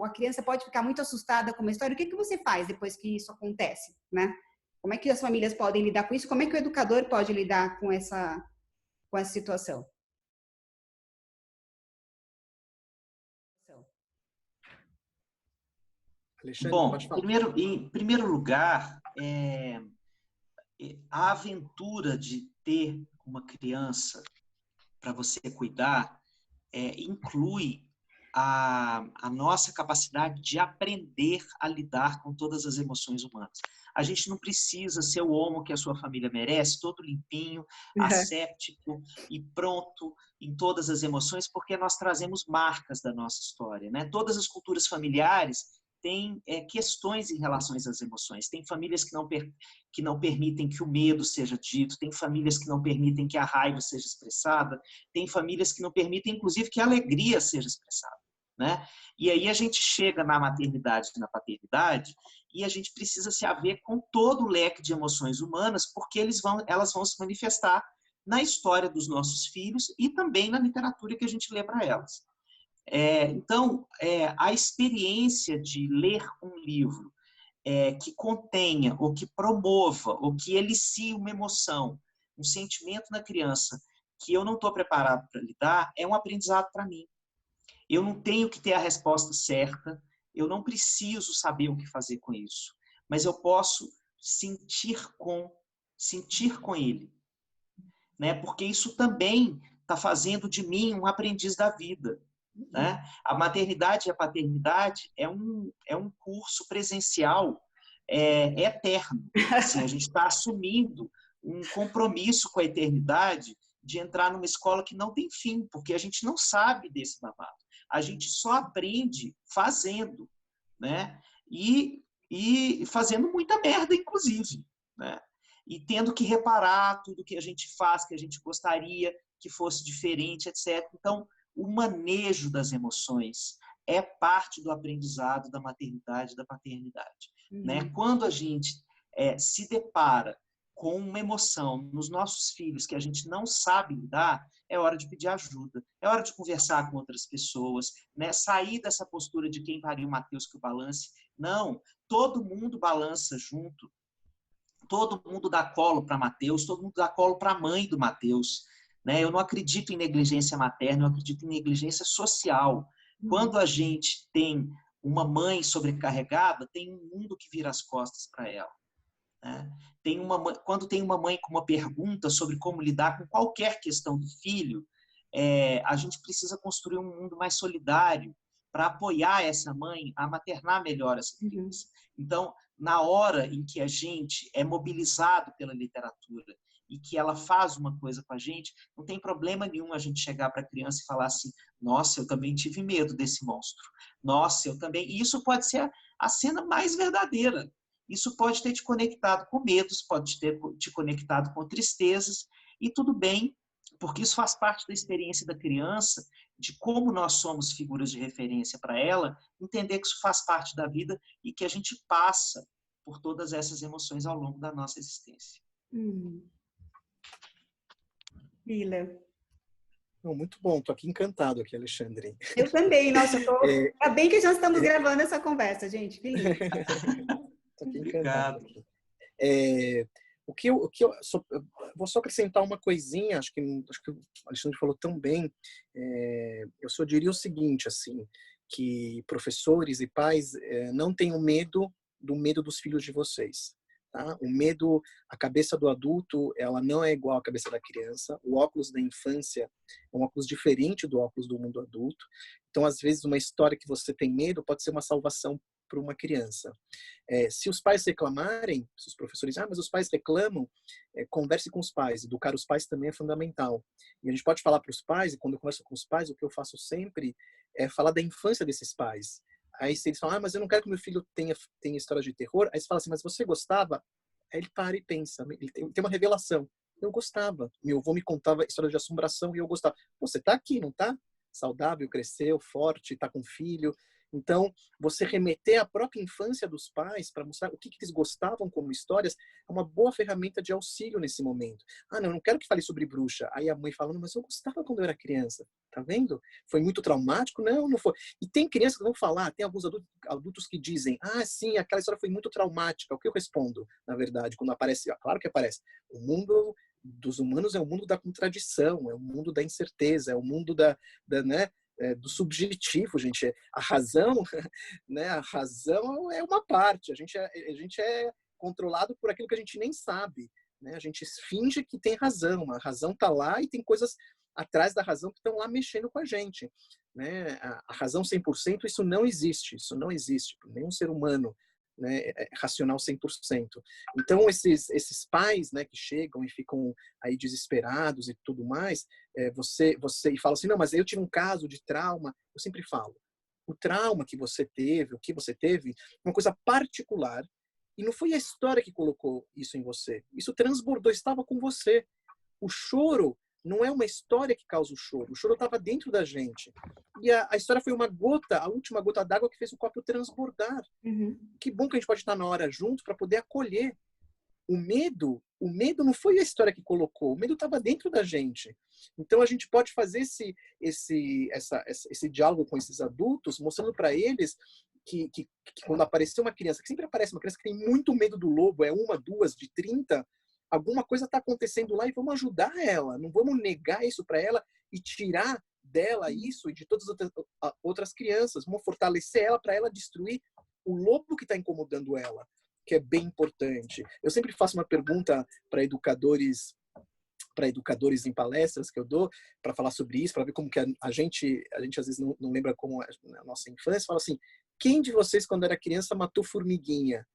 A criança pode ficar muito assustada com uma história. O que você faz depois que isso acontece, né? Como é que as famílias podem lidar com isso? Como é que o educador pode lidar com essa situação? Alexandre, Bom, pode falar. em primeiro lugar, a aventura de ter uma criança para você cuidar inclui a nossa capacidade de aprender a lidar com todas as emoções humanas. A gente não precisa ser o homo que a sua família merece, todo limpinho, asséptico e pronto em todas as emoções, porque nós trazemos marcas da nossa história, né? Todas as culturas familiares têm questões em relação às emoções. Tem famílias que não permitem que o medo seja dito, tem famílias que não permitem que a raiva seja expressada, tem famílias que não permitem, inclusive, que a alegria seja expressada, né? E aí a gente chega na maternidade e na paternidade e a gente precisa se haver com todo o leque de emoções humanas, porque elas vão se manifestar na história dos nossos filhos e também na literatura que a gente lê para elas. Então, a experiência de ler um livro que contenha, ou que promova, ou que elicie uma emoção, um sentimento na criança que eu não estou preparado para lidar, é um aprendizado para mim. Eu não tenho que ter a resposta certa, eu não preciso saber o que fazer com isso, mas eu posso sentir com ele, né? Porque isso também está fazendo de mim um aprendiz da vida. Né? A maternidade e a paternidade é um curso presencial eterno. Assim, a gente está assumindo um compromisso com a eternidade de entrar numa escola que não tem fim, porque a gente não sabe desse babado. A gente só aprende fazendo, né? E fazendo muita merda, inclusive, né? E tendo que reparar tudo que a gente faz, que a gente gostaria que fosse diferente, etc. Então, o manejo das emoções é parte do aprendizado da maternidade e da paternidade. Né? Quando a gente se depara com uma emoção nos nossos filhos que a gente não sabe lidar, é hora de pedir ajuda, é hora de conversar com outras pessoas, né? Sair dessa postura de quem pariu Mateus que o balance. Não, todo mundo balança junto, todo mundo dá colo para Mateus, todo mundo dá colo para a mãe do Mateus. Né? Eu não acredito em negligência materna, eu acredito em negligência social. Quando a gente tem Uma mãe sobrecarregada tem um mundo que vira as costas para ela. Né? Quando tem uma mãe com uma pergunta sobre como lidar com qualquer questão do filho, a gente precisa construir um mundo mais solidário para apoiar essa mãe a maternar melhor essa criança. Então, na hora em que a gente é mobilizado pela literatura e que ela faz uma coisa com a gente, não tem problema nenhum a gente chegar para a criança e falar assim: nossa, eu também tive medo desse monstro. Nossa, eu também... E isso pode ser a cena mais verdadeira. Isso pode ter te conectado com medos, pode ter te conectado com tristezas, e tudo bem, porque isso faz parte da experiência da criança, de como nós somos figuras de referência para ela, entender que isso faz parte da vida e que a gente passa por todas essas emoções ao longo da nossa existência. Lila. Muito bom, tô aqui encantado aqui, Alexandre. Eu também, nossa, ainda bem que já estamos gravando essa conversa, gente, que lindo. Tô aqui encantado. Eu vou só acrescentar uma coisinha, acho que o Alexandre falou tão bem. Eu só diria o seguinte, assim, que professores e pais não tenham medo do medo dos filhos de vocês. Tá? O medo, a cabeça do adulto, ela não é igual à cabeça da criança. O óculos da infância é um óculos diferente do óculos do mundo adulto. Então, às vezes, uma história que você tem medo pode ser uma salvação para uma criança. Se os pais reclamarem, se os professores, mas os pais reclamam, converse com os pais. Educar os pais também é fundamental. E a gente pode falar para os pais, e quando eu converso com os pais, o que eu faço sempre é falar da infância desses pais. Aí se eles falam, mas eu não quero que meu filho tenha história de terror, aí você fala assim, mas você gostava? Aí ele para e pensa, ele tem uma revelação. Eu gostava. Meu avô me contava história de assombração e eu gostava. Você tá aqui, não tá? Saudável, cresceu, forte, tá com filho. Então, você remeter à própria infância dos pais para mostrar o que eles gostavam como histórias é uma boa ferramenta de auxílio nesse momento. Não, eu não quero que fale sobre bruxa. Aí a mãe falando, mas eu gostava quando eu era criança. Tá vendo? Foi muito traumático? Não, não foi. E tem crianças que vão falar, tem alguns adultos que dizem, sim, aquela história foi muito traumática. O que eu respondo, na verdade, quando aparece? Claro que aparece. O mundo dos humanos é o mundo da contradição, é o mundo da incerteza, é o mundo do subjetivo, gente. A razão, né? A razão é uma parte. A gente é controlado por aquilo que a gente nem sabe, né? A gente finge que tem razão. A razão está lá e tem coisas atrás da razão que estão lá mexendo com a gente, né? A razão 100%, isso não existe. Isso não existe para nenhum ser humano, né? Racional 100%. Então, esses pais, né, que chegam e ficam aí desesperados e tudo mais, você e fala assim, não, mas eu tive um caso de trauma. Eu sempre falo, o trauma que você teve, o que você teve, é uma coisa particular e não foi a história que colocou isso em você. Isso transbordou, estava com você. O choro não é uma história que causa o choro estava dentro da gente. E a história foi uma gota, a última gota d'água que fez o copo transbordar. Que bom que a gente pode estar na hora junto para poder acolher. O medo não foi a história que colocou, o medo estava dentro da gente. Então a gente pode fazer esse diálogo com esses adultos, mostrando para eles que quando aparecer uma criança, que sempre aparece uma criança que tem muito medo do lobo, é uma, duas, de 30, alguma coisa está acontecendo lá e vamos ajudar ela. Não vamos negar isso para ela e tirar dela isso e de todas as outras crianças. Vamos fortalecer ela para ela destruir o lobo que está incomodando ela, que é bem importante. Eu sempre faço uma pergunta para educadores em palestras que eu dou, para falar sobre isso, para ver como que a gente às vezes não lembra como é a nossa infância. Fala assim, quem de vocês, quando era criança, matou formiguinha?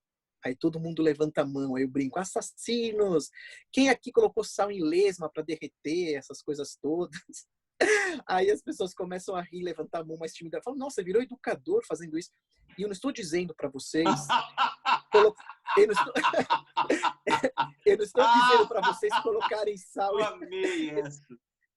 Aí todo mundo levanta a mão, aí eu brinco, assassinos! Quem aqui colocou sal em lesma para derreter, essas coisas todas? Aí as pessoas começam a rir, levantar a mão mais tímida, falam, nossa, virou educador fazendo isso. E eu não estou dizendo para vocês... eu não estou dizendo para vocês colocarem sal... Eu amei essa.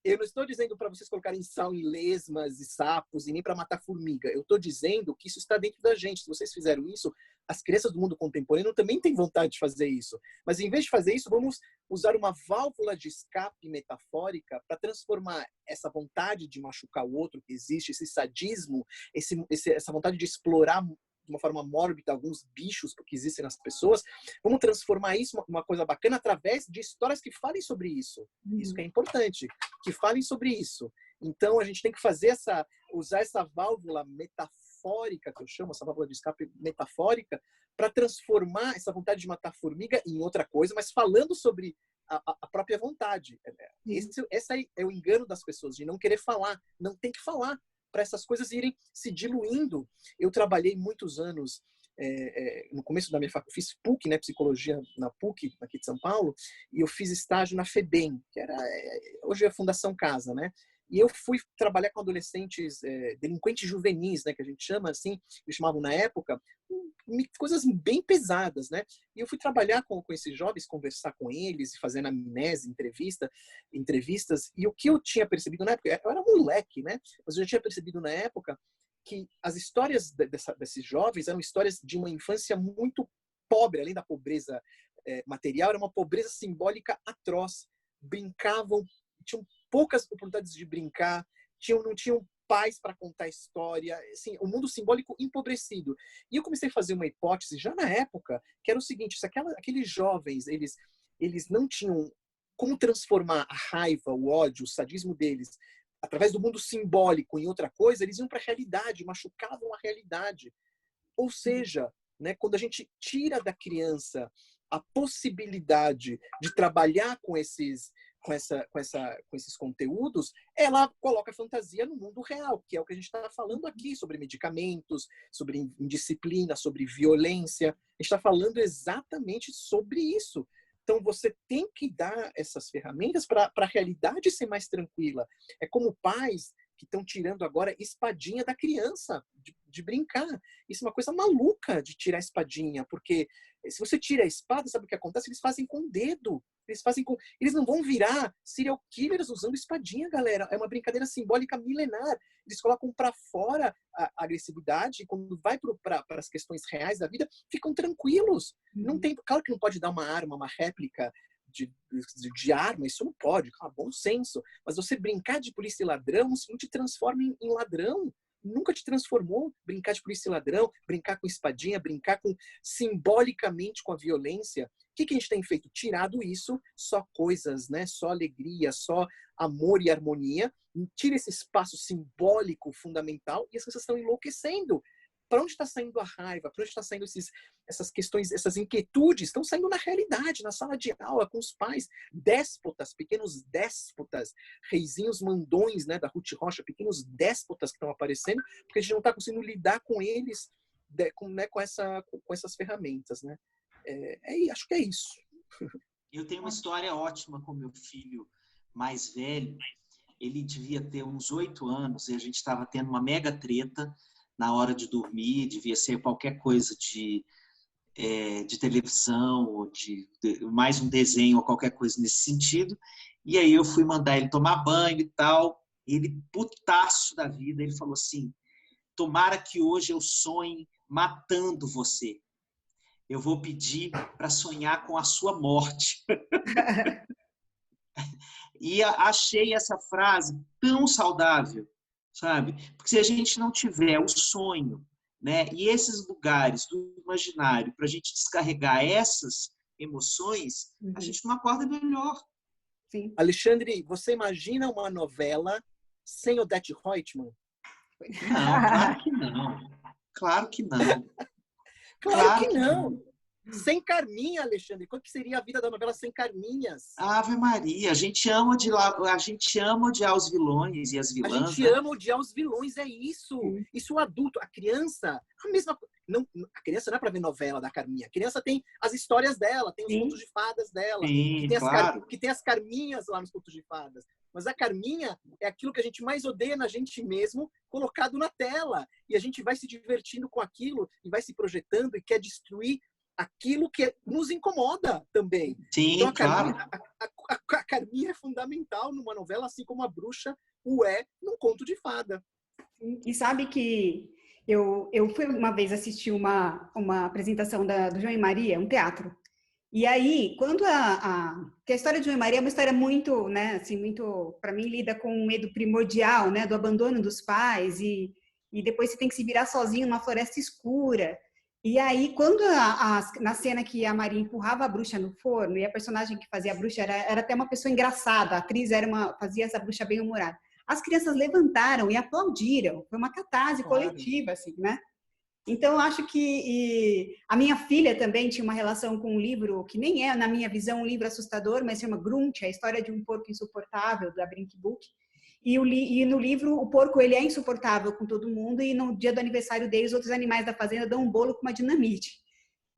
Eu não estou dizendo para vocês colocarem sal em lesmas e sapos e nem para matar formiga. Eu estou dizendo que isso está dentro da gente. Se vocês fizeram isso, as crianças do mundo contemporâneo também têm vontade de fazer isso. Mas em vez de fazer isso, vamos usar uma válvula de escape metafórica para transformar essa vontade de machucar o outro que existe, esse sadismo, essa vontade de explorar de uma forma mórbida alguns bichos que existem nas pessoas, vamos transformar isso uma coisa bacana através de histórias que falem sobre isso. Isso que é importante, que falem sobre isso. Então a gente tem que usar essa válvula metafórica metafórica, que eu chamo, essa válvula de escape metafórica, para transformar essa vontade de matar formiga em outra coisa, mas falando sobre a própria vontade. Esse é o engano das pessoas, de não querer falar. Não tem que falar, para essas coisas irem se diluindo. Eu trabalhei muitos anos, no começo da minha faculdade, fiz PUC, né, psicologia na PUC, aqui de São Paulo, e eu fiz estágio na FEBEM, que hoje é a Fundação Casa, né? E eu fui trabalhar com adolescentes delinquentes juvenis, né, que a gente chama assim, eles chamavam na época, coisas bem pesadas, né? E eu fui trabalhar com esses jovens, conversar com eles, fazendo amnésia, entrevistas, e o que eu tinha percebido na época, eu era moleque, né? Mas eu já tinha percebido na época que as histórias desses jovens eram histórias de uma infância muito pobre, além da pobreza material, era uma pobreza simbólica atroz. Brincavam, tinham poucas oportunidades de brincar, não tinham pais para contar história, assim, o mundo simbólico empobrecido. E eu comecei a fazer uma hipótese já na época, que era o seguinte, se aqueles jovens, eles não tinham como transformar a raiva, o ódio, o sadismo deles, através do mundo simbólico em outra coisa, eles iam para a realidade, machucavam a realidade. Ou seja, né, quando a gente tira da criança a possibilidade de trabalhar com esses conteúdos, ela coloca a fantasia no mundo real, que é o que a gente está falando aqui, sobre medicamentos, sobre indisciplina, sobre violência. A gente está falando exatamente sobre isso. Então, você tem que dar essas ferramentas para a realidade ser mais tranquila. É como pais que estão tirando agora espadinha da criança, de brincar. Isso é uma coisa maluca de tirar a espadinha, porque se você tira a espada, sabe o que acontece? Eles fazem com o dedo. Eles não vão virar serial killers usando espadinha, galera. É uma brincadeira simbólica milenar. Eles colocam para fora a agressividade e quando vai para as questões reais da vida, ficam tranquilos. Não tem, claro que não pode dar uma arma, uma réplica de arma, isso não pode, bom senso. Mas você brincar de polícia e ladrão não te transforma em ladrão. Nunca te transformou brincar de polícia e ladrão, brincar com espadinha, brincar simbolicamente com a violência. O que a gente tem feito? Tirado isso, só coisas, né? Só alegria, só amor e harmonia. Tira esse espaço simbólico fundamental e as pessoas estão enlouquecendo. Para onde está saindo a raiva? Para onde está saindo essas questões, essas inquietudes? Estão saindo na realidade, na sala de aula, com os pais. Déspotas, pequenos déspotas, reizinhos mandões, né, da Ruth Rocha, pequenos déspotas que estão aparecendo, porque a gente não está conseguindo lidar com eles, com essas ferramentas. Né? Acho que é isso. Eu tenho uma história ótima com meu filho mais velho. Ele devia ter uns 8 anos e a gente estava tendo uma mega treta na hora de dormir, devia ser qualquer coisa de televisão, ou mais um desenho, ou qualquer coisa nesse sentido. E aí eu fui mandar ele tomar banho e tal. Ele, putaço da vida, ele falou assim: tomara que hoje eu sonhe matando você. Eu vou pedir para sonhar com a sua morte. E achei essa frase tão saudável, sabe? Porque se a gente não tiver o sonho, né, e esses lugares do imaginário para a gente descarregar essas emoções, a gente não acorda melhor. Sim. Alexandre, você imagina uma novela sem Odete Roitman? Não, claro que não. Claro que não. Claro que não. Sem Carminha, Alexandre. Qual que seria a vida da novela sem Carminhas? Ave Maria, a gente ama odiar os vilões e as vilãs. A gente ama odiar os vilões, é isso. Isso o adulto, a criança, a mesma coisa. Não, a criança não é para ver novela da Carminha. A criança tem as histórias dela, tem os contos de fadas dela, que tem as Carminhas lá nos contos de fadas. Mas a Carminha é aquilo que a gente mais odeia na gente mesmo, colocado na tela. E a gente vai se divertindo com aquilo e vai se projetando e quer destruir aquilo que nos incomoda também. Sim, então, claro. A Carminha é fundamental numa novela, assim como a bruxa o é num conto de fada. E sabe que eu fui uma vez assistir uma apresentação do João e Maria, um teatro. E aí, quando que a história de João e Maria é uma história muito, né, assim, muito, para mim, lida com um medo primordial, né, do abandono dos pais e depois você tem que se virar sozinho numa floresta escura. E aí, quando na cena que a Maria empurrava a bruxa no forno, e a personagem que fazia a bruxa era até uma pessoa engraçada, a atriz fazia essa bruxa bem-humorada. as crianças levantaram e aplaudiram. Foi uma catarse coletiva, assim, né? Então, eu acho que a minha filha também tinha uma relação com um livro que nem é, na minha visão, um livro assustador, mas se chama Grunt, a história de um porco insuportável, da Brink Book. E no livro, o porco ele é insuportável com todo mundo e no dia do aniversário dele, os outros animais da fazenda dão um bolo com uma dinamite.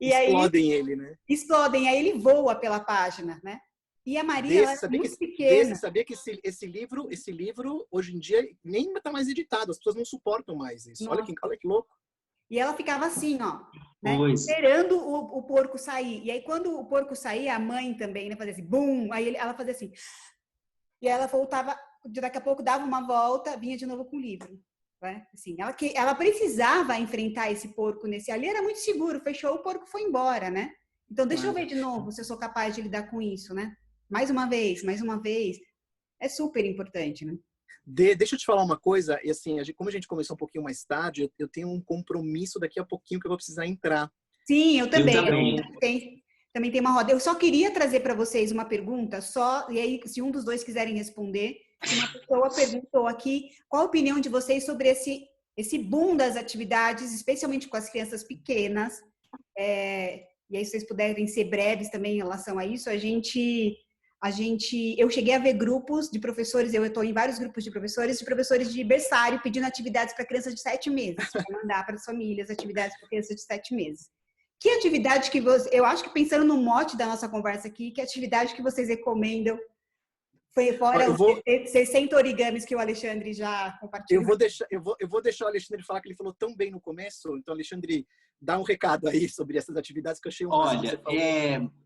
E explodem ele, né? Explodem, aí ele voa pela página, né? E a Maria, ela é muito pequena. Sabia que esse livro, hoje em dia, nem está mais editado, as pessoas não suportam mais isso. Olha que louco. E ela ficava assim, ó, né? Esperando o porco sair. E aí, quando o porco saía, a mãe também, né, fazia assim, bum! Aí ela fazia assim. E ela voltava, daqui a pouco dava uma volta, vinha de novo com o livro. Né? Assim, ela precisava enfrentar esse porco nesse ali, era muito seguro, fechou, o porco foi embora, né? Então, deixa eu ver de novo se eu sou capaz de lidar com isso, né? Mais uma vez. É super importante, né? Deixa eu te falar uma coisa, e assim, como a gente começou um pouquinho mais tarde, eu tenho um compromisso daqui a pouquinho que eu vou precisar entrar. Sim, eu também. Também tem uma roda. Eu só queria trazer para vocês uma pergunta, e aí, se um dos dois quiserem responder, uma pessoa perguntou aqui qual a opinião de vocês sobre esse boom das atividades, especialmente com as crianças pequenas. E aí, se vocês puderem ser breves também em relação a isso, eu cheguei a ver grupos de professores, eu estou em vários grupos de professores de berçário pedindo atividades para crianças de 7 meses, para mandar para as famílias atividades para crianças de 7 meses. Que atividade que eu acho que pensando no mote da nossa conversa aqui, que atividade que vocês recomendam? Foi fora os 60 origamis que o Alexandre já compartilhou. Eu vou deixar o Alexandre falar, que ele falou tão bem no começo. Então, Alexandre, dá um recado aí sobre essas atividades que eu achei Olha,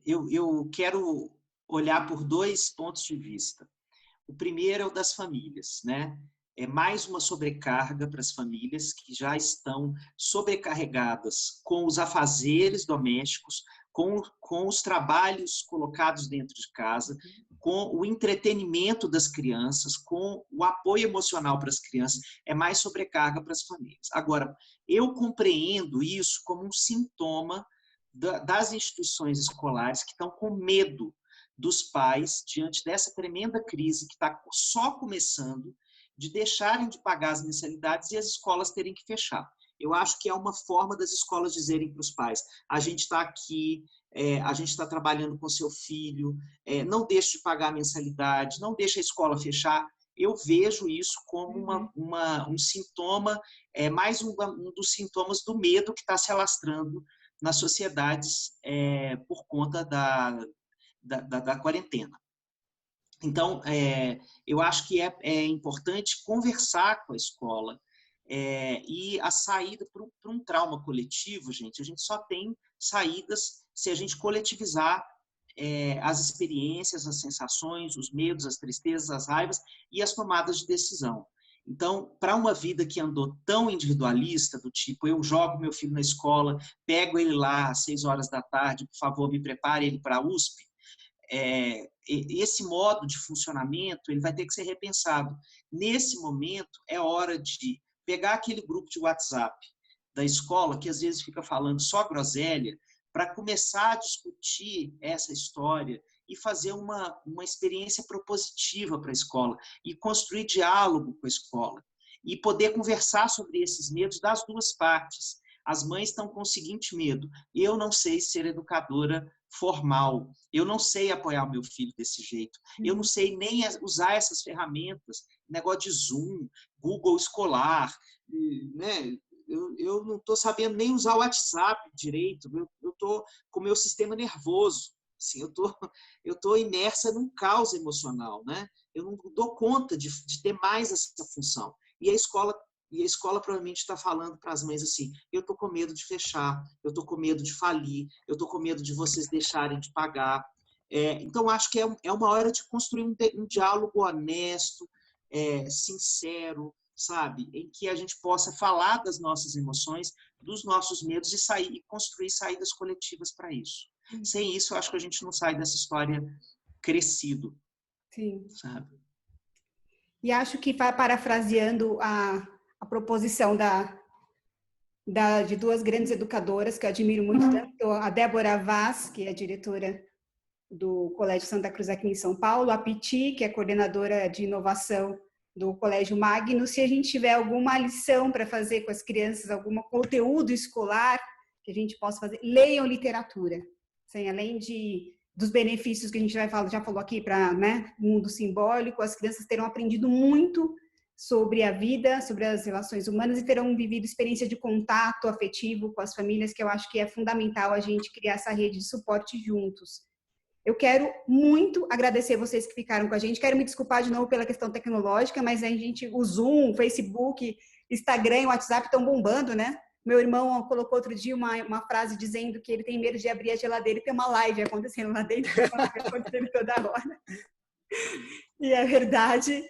eu quero olhar por 2 pontos de vista. O primeiro é o das famílias, né? É mais uma sobrecarga para as famílias que já estão sobrecarregadas com os afazeres domésticos, com os trabalhos colocados dentro de casa, com o entretenimento das crianças, com o apoio emocional para as crianças, é mais sobrecarga para as famílias. Agora, eu compreendo isso como um sintoma das instituições escolares que estão com medo dos pais, diante dessa tremenda crise que está só começando, de deixarem de pagar as mensalidades e as escolas terem que fechar. Eu acho que é uma forma das escolas dizerem para os pais, a gente está aqui, a gente está trabalhando com seu filho, não deixe de pagar a mensalidade, não deixe a escola fechar. Eu vejo isso como um sintoma, mais um dos sintomas do medo que está se alastrando nas sociedades por conta da quarentena. Então, eu acho que é importante conversar com a escola e a saída para um trauma coletivo, gente, a gente só tem saídas se a gente coletivizar as experiências, as sensações, os medos, as tristezas, as raivas e as tomadas de decisão. Então, para uma vida que andou tão individualista, do tipo, eu jogo meu filho na escola, pego ele lá às 6 horas da tarde, por favor, me prepare ele para a USP, esse modo de funcionamento ele vai ter que ser repensado. Nesse momento, é hora de pegar aquele grupo de WhatsApp da escola, que às vezes fica falando só groselha, para começar a discutir essa história e fazer uma experiência propositiva para a escola e construir diálogo com a escola e poder conversar sobre esses medos das duas partes. As mães estão com o seguinte medo: eu não sei ser educadora formal, eu não sei apoiar o meu filho desse jeito, eu não sei nem usar essas ferramentas, negócio de Zoom, Google Escolar, né? Eu não estou sabendo nem usar o WhatsApp direito, eu estou com o meu sistema nervoso, assim, eu tô imersa num caos emocional, né? Eu não dou conta de ter mais essa função. E a escola provavelmente está falando para as mães assim, eu estou com medo de fechar, eu estou com medo de falir, eu estou com medo de vocês deixarem de pagar. Então, acho que é uma hora de construir um diálogo honesto, sincero, sabe? Em que a gente possa falar das nossas emoções, dos nossos medos e construir saídas coletivas para isso. Sem isso, eu acho que a gente não sai dessa história crescido. Sim. Sabe? E acho que, parafraseando a proposição de 2 grandes educadoras que eu admiro muito, tanto a Débora Vaz, que é diretora do Colégio Santa Cruz aqui em São Paulo, a Piti, que é coordenadora de inovação do Colégio Magno, se a gente tiver alguma lição para fazer com as crianças, algum conteúdo escolar que a gente possa fazer, leiam literatura. Assim, além dos benefícios que a gente já falou aqui para, né, o mundo simbólico, as crianças terão aprendido muito sobre a vida, sobre as relações humanas e terão vivido experiência de contato afetivo com as famílias, que eu acho que é fundamental a gente criar essa rede de suporte juntos. Eu quero muito agradecer vocês que ficaram com a gente. Quero me desculpar de novo pela questão tecnológica, mas o Zoom, o Facebook, Instagram e o WhatsApp estão bombando, né? Meu irmão colocou outro dia uma frase dizendo que ele tem medo de abrir a geladeira e ter uma live acontecendo lá dentro, acontecendo toda hora. E é verdade.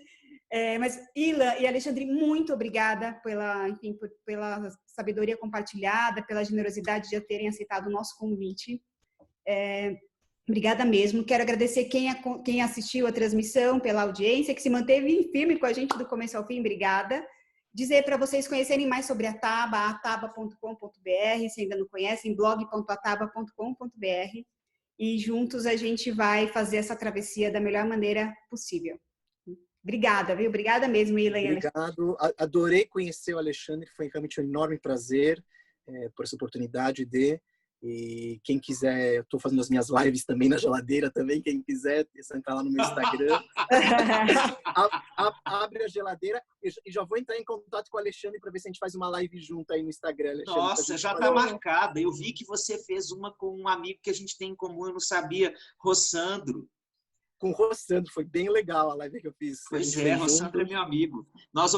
Mas, Ilan e Alexandre, muito obrigada pela sabedoria compartilhada, pela generosidade de terem aceitado o nosso convite. Obrigada mesmo. Quero agradecer quem assistiu a transmissão, pela audiência, que se manteve firme com a gente do começo ao fim. Obrigada. Dizer para vocês conhecerem mais sobre a Taba, ataba.com.br, se ainda não conhecem, blog.ataba.com.br. E juntos a gente vai fazer essa travessia da melhor maneira possível. Obrigada, viu? Obrigada mesmo, Ilan. Obrigado. Adorei conhecer o Alexandre, foi realmente um enorme prazer por essa oportunidade E quem quiser, eu estou fazendo as minhas lives também na geladeira também, quem quiser, é só entrar lá no meu Instagram. Abre a geladeira e já vou entrar em contato com o Alexandre para ver se a gente faz uma live junto aí no Instagram, Alexandre. Nossa, já está marcada. Eu vi que você fez uma com um amigo que a gente tem em comum, eu não sabia, Rossandro. Com o Rossandro, foi bem legal a live que eu fiz. Pois é, Rossandro é meu amigo.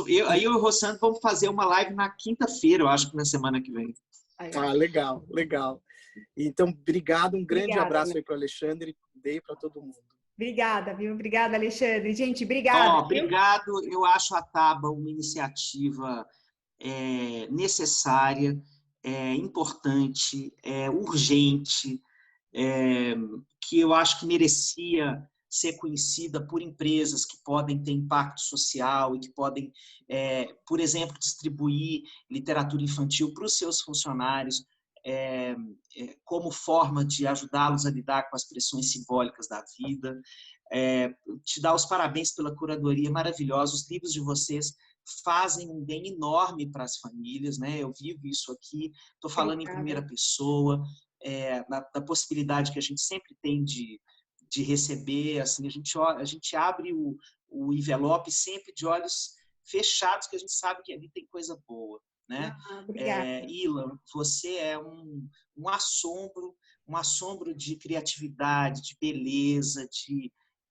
Eu e o Rossandro vamos fazer uma live na quinta-feira, eu acho que na semana que vem. Legal, legal. Então, obrigado, um grande abraço aí para o Alexandre, dei para todo mundo. Obrigada, viu? Obrigada, Alexandre. Gente, obrigada. Obrigado. Eu acho a Taba uma iniciativa necessária, importante, urgente, que eu acho que merecia ser conhecida por empresas que podem ter impacto social e que podem, por exemplo, distribuir literatura infantil para os seus funcionários como forma de ajudá-los a lidar com as pressões simbólicas da vida. Te dar os parabéns pela curadoria maravilhosa. Os livros de vocês fazem um bem enorme para as famílias, né? Eu vivo isso aqui, estou falando em primeira pessoa, da possibilidade que a gente sempre tem de receber, assim, a gente abre o envelope sempre de olhos fechados, que a gente sabe que ali tem coisa boa, né? Obrigada. Ilan, você é um assombro de criatividade, de beleza,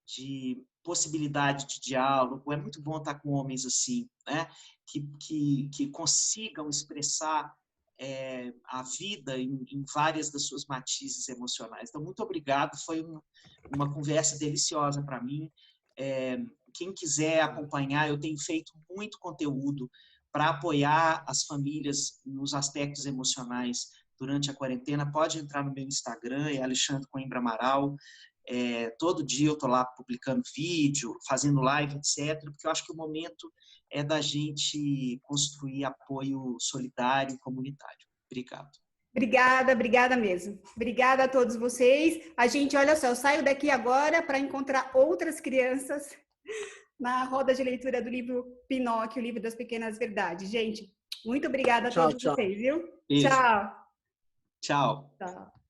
de possibilidade de diálogo. É muito bom estar com homens assim, né? Que consigam expressar a vida em várias das suas matizes emocionais. Então, muito obrigado. Foi uma conversa deliciosa para mim. Quem quiser acompanhar, eu tenho feito muito conteúdo para apoiar as famílias nos aspectos emocionais durante a quarentena. Pode entrar no meu Instagram, é Alexandre Coimbra Amaral. Todo dia eu estou lá publicando vídeo, fazendo live, etc., porque eu acho que o momento é da gente construir apoio solidário e comunitário. Obrigado. Obrigada mesmo. Obrigada a todos vocês. A gente, olha só, eu saio daqui agora para encontrar outras crianças na roda de leitura do livro Pinóquio, o livro das pequenas verdades. Gente, muito obrigada a todos vocês, viu? Beijo. Tchau. Tchau. Tchau.